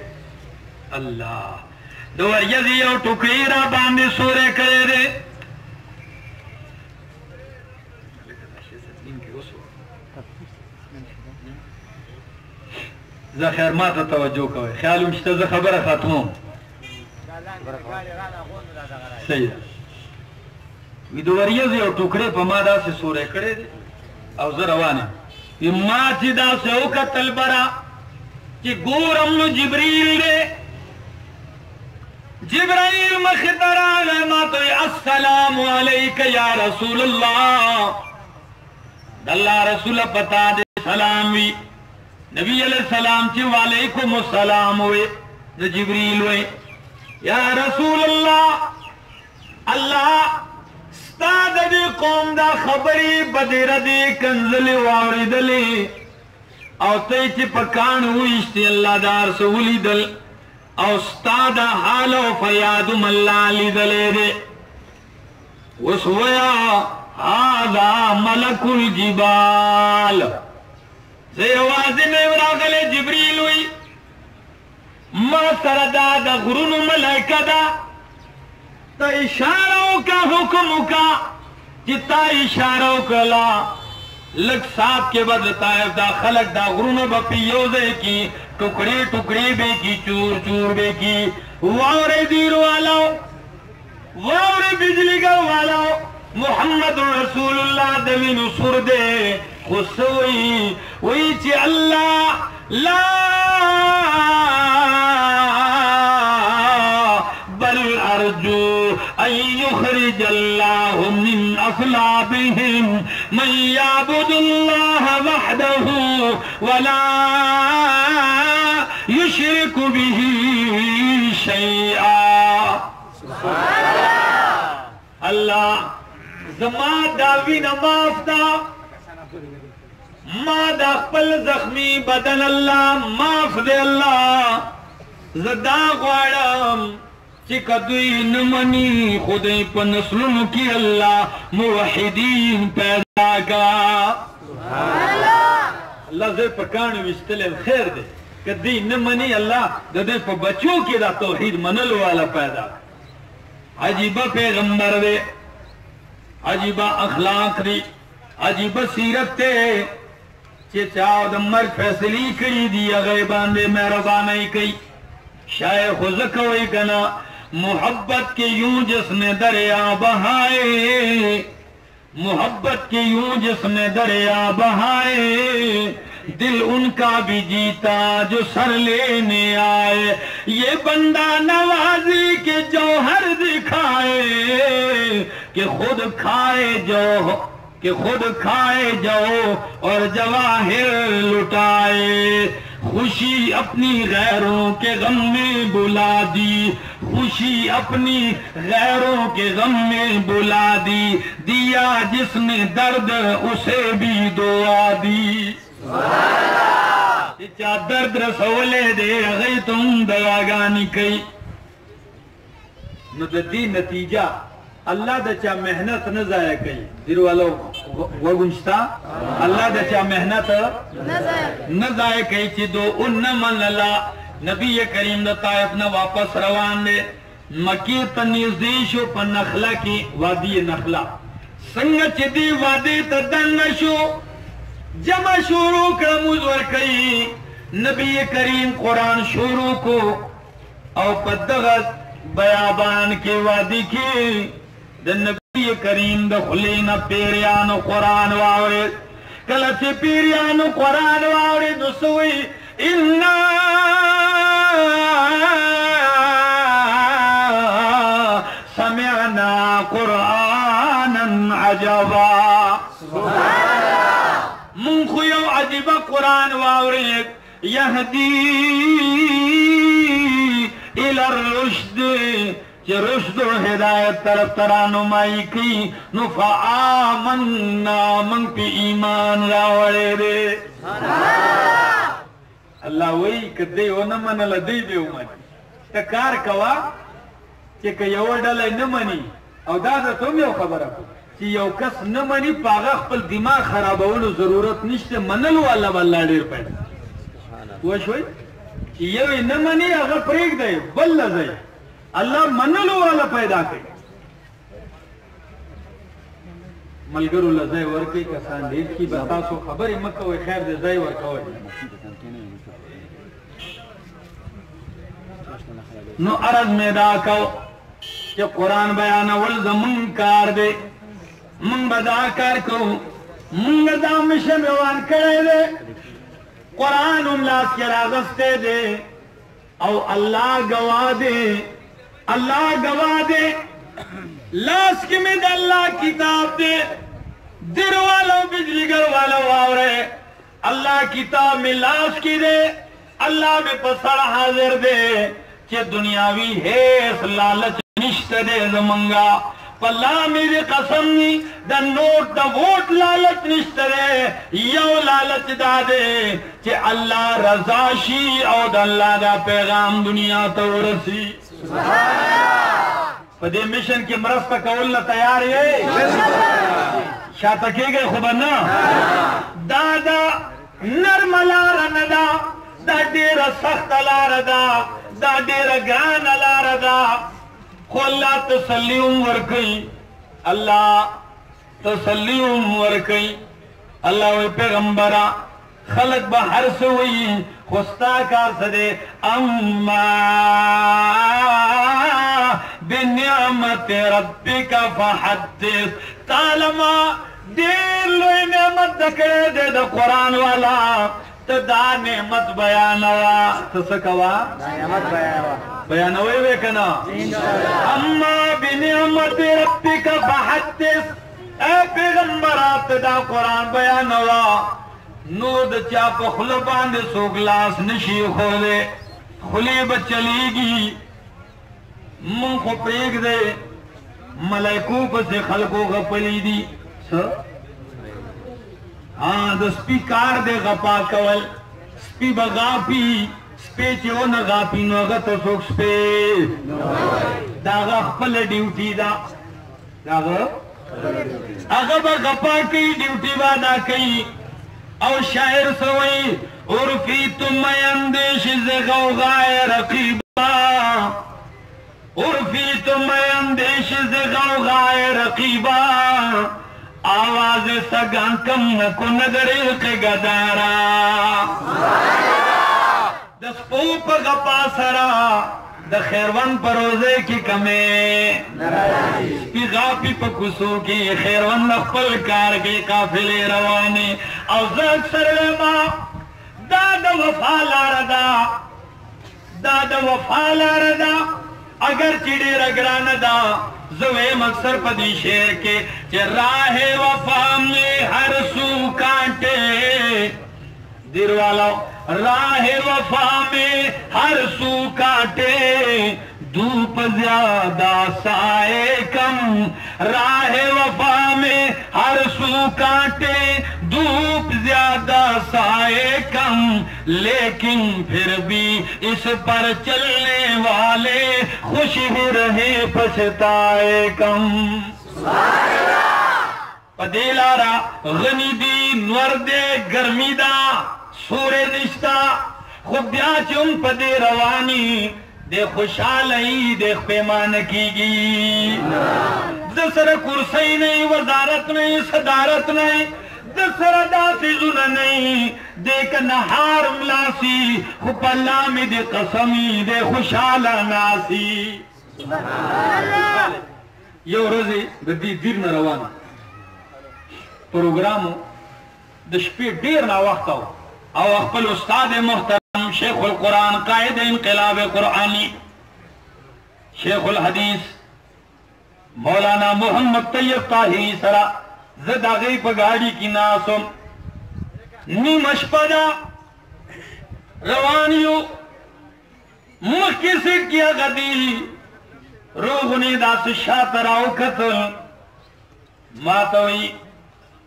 अल्लाह दो यजी और टुकड़ीरा बांधे सोरे करे दे ज़खैर माता तवज्जो कवे ख्याल उम्शते ज़ खबर खत्म सही विदो यजी और टुकड़े पमादा से सोरे करे दे और ज़रवाने ये माँ जिदा से होका तलबरा कि गोर अम्नु जिब्रील दे जिब्राइल मखतरा गए मा तो अस्सलामु अलैका या रसूलल्लाह अल्लाह रसूल पता दे सलाम हुई नबी अलैहि सलाम ची वालेकुम अस्सलाम हुए जो जिब्रील हुए या रसूल अल्लाह स्ताद दी कौम दा खबरी बदेर दी कंजली वारिदली और ते ची पकान हुई इश्ती अल्लाह दार से उली दल और स्ताद हालो फरियादु मल्ला ली दले दे उस वया आदा मलकुल जिबाल से आवाज में उरागले जिब्रील हुई मा सरदा दा गुरुन मलाइका दा तो इशारों का हुक्म का जिता इशारों कला लग साथ के बाद तायब दा खलक दा गुरुन बपियोजे की टुकड़े टुकड़े बे की चूर चूर बे की वावरे दीर वाला वावरे बिजली का वाला मोहम्मद रसूलुल्लाह दवीन सुर दे खुशोई वही ची अल्लाह ला बल अर्जू अय्युखरिज अल्लाहु मिन अफलाबिहिम मन याबुदुल्लाह वहदहु वला युशरिकु बिही शैआ। अल्लाह जमा दावी नमाज दा मा दा पल जख्मी बदन अल्लाह माफ दे अल्लाह जदा ग्वाड़म चिकदुई नमनी खुदे पर नस्लुन की अल्लाह मुवहिदीन पैदा का अल्लाह से पकान विस्तले खैर दे कदी नमनी अल्लाह दे पर बच्चों की दा तौहीद मनल वाला पैदा अजीबा पैगंबर दे अजीबा अखलाक दी अजीबा सीरत ते चे चाव मर फैसली करी दी अगए बांधे मेहरबानी कई शायद खुद कोई कना मोहब्बत के यूं जिसने दरिया बहाए मोहब्बत के यूं जिसने दरिया बहाए दिल उनका भी जीता जो सर लेने आए ये बंदा नवाजी के जौहर दिखाए कि खुद खाए जो और जवाहिर लुटाए खुशी अपनी गैरों के गम में बुला दी खुशी अपनी गैरों के गम में बुला दी दिया जिसने दर्द उसे भी दुआ दी चा दर्द रसोले दे गई तुम दयागानी कई नुदी नतीजा अल्लाह दचा मेहनत न जाया कई दिल वालों वो गुंजता अल्लाह दचा मेहनत न जाया कई चिदो उन मन ला नबी करीम द ताइफ न वापस रवान दे मकी तनिज़ीशो पर नखला की वादी नखला संग चिदी वादी तदनशो जमा शुरू कर मुजवर कई नबी करीम कुरान शुरू को और पदगत बयाबान के वादी की नबी करीम द खुलेना पेरियानो कुरान वावरे कल से पेरियानो कुरान वावरे दुसोई इन्ना समिअना कुरानन अजबा मुंखुयो अजीबा कुरान वावरे यहदी इलर रुश्द रुश्द हिदायत तरफ तरानुमाई की नुफा आमन्ना मंग पे ईमान रावड़े रे अल्लाह वही कदे वो न मन लदे बे उमन तकार कवा कि कयो डले न मनी और दादा तुम यो खबर को कि यो कस न मनी पागा खपल दिमाग खराबवलो जरूरत निश्ते मनल वाला वाला डेर पैदा वो शोई कि यो न मनी अगर प्रेग दे बल लजे अल्लाह मनलो वाला पैदा कई मलगरु लजय वर्के कसान देख की बता सो खबर मक्का वे खैर दे जय वर्का नो अरज में दा को जो कुरान बयान वल जमन कार दे मंग बदा कर को मंग दा मिशन वान करे दे कुरान उल्लास के रागस्ते दे और अल्लाह गवा दे लाश के में अल्लाह किताब दे दिर वालों बिजली घर वालों आवरे अल्लाह किताब में लाश की दे अल्लाह में पसड़ हाजिर दे चे दुनियावी है लालच निश्त दे जमंगा पल्ला मेरी कसम नी द नोट द वोट लालच निश्त दे यो लालच दा दे चे अल्लाह रजाशी और अल्लाह दा पैगाम दुनिया तो रसी पदे मिशन की मरस्त कौल तैयार है शातके गए खुबना दादा नरमला रनदा दा डेरा सख्त लारदा दा डेरा गान लारदा खोला तसल्लीम वरकई अल्लाह तसल्लीम वरकई अल्लाह वे पैगंबरा खलक बहर से हुई खुस्ता का सदे अम्मा बिनियामत रब्बिका फहद्दिस तालमा देर लोई नेमत दकड़े दे द कुरान वाला तो दा नेमत बयानवा तो सकवा नेमत बयानवा वे कना अम्मा बिनियामत रब्बिका फहद्दिस ए पैगंबरा तो दा कुरान बयानवा नूद चा खुलबान सो ग्लास नशी खोले खुली बचलेगी मुंह को प्रेग दे मलाइकों को से खलकों का पली दी हाँ द स्पीकार दे गपा कवल स्पी बगापी स्पे चो न गापी नोगा तो सोक स्पे दागा खपल ड्यूटी दागा अगर गपा की ड्यूटी वादा कई और शायर सोई उर्फी तुम अंदेश से गौगाए रकीबा उर्फी तुम अंदेश से गौगाए रकीबा आवाज सगा कम न को नगरे के गदारा दस पोप गपा सरा द खैरवन परोजे की कमे गापी पकुसो की खैरवन नखपल कार के काफिले रवाने और सरमा दाद वफा लारदा दाद वफा लारदा अगर चिड़े रगरान दा जुए मक्सर पदी शेर के राहे वफा में हर सू कांटे दिल वाला राहे वफा में हर सू काटे धूप ज्यादा साए कम राहे वफा में हर सू काटे धूप ज्यादा साए कम लेकिन फिर भी इस पर चलने वाले खुश ही रहे पछताए कम पदेलारा गनी दी नवर दे गर्मी दा सूर्य निश्ता खुब्या चुम पदे रवानी दे खुशहाल दे पैमान कीगी दसर कुर्सी नहीं वजारत नहीं सदारत नहीं दसर दासी जुना नहीं देख नहार मलासी खुपल्ला में दे कसमी दे खुशहाल नासी यो रोजी गद्दी दिर न रवाना प्रोग्राम दशपे देर ना वक्त और अखपल उस्ताद मोहतरम शेखुल कुरान कायद इनकलाब कुरानी शेखुल हदीस मौलाना मोहम्मद तैयब ताहिरी सरा जदागी पगाड़ी की नासुम नी मशपदा रवानियो मक्के से किया गदी रोगने दास शातराव कतल मातवी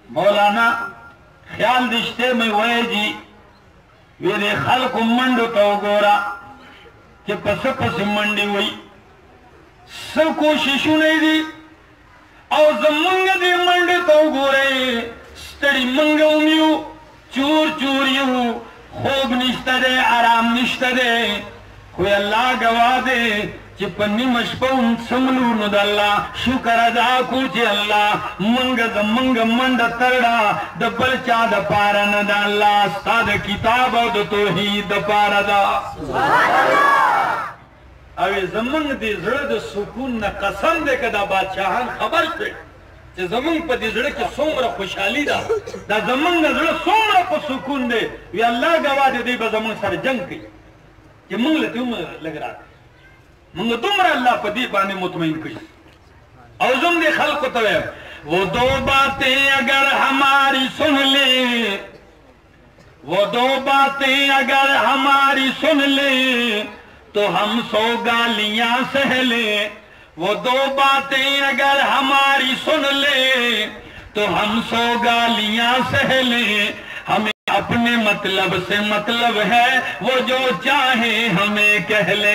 मौलाना ख्याल रिश्ते में वह जी वे खल को मंड तो गोरा कि पस पस मंडी हुई सब कोशिश नहीं दी और जमंग दी मंडे तो गोरे स्टडी मंग उमियो चूर चूर यू खूब निश्ता दे आराम निश्ता दे कोई अल्लाह गवा दे चिपन्नी मशपौन समलू नुदल्ला शुक्र अदा कुछ अल्लाह मंग मंग मंड तरड़ा द बलचा द पारा नदल्ला साद किताब द तौहीद पारा दा अवे जमंग दी जड़ द सुकून न कसम दे कदा बादशाहन खबर पे जे जमंग पे दी जड़ के सोमरा खुशहाली दा दा जमंग जड़ सोमरा को सुकून दे वे अल्लाह गवा दे दे जमंग सर जंग की कि मंग ले तुम लग रहा मंग तुमरा अल्लाह पदी बाने मुतमईन कई और जुम दे खल्क तवे वो दो बातें अगर हमारी सुन ले, वो दो बातें अगर हमारी सुन ले तो हम 100 गालियां सह ले। वो दो बातें अगर हमारी सुन ले तो हम 100 गालियां सह ले। हमें अपने मतलब से मतलब है, वो जो चाहे हमें कह ले।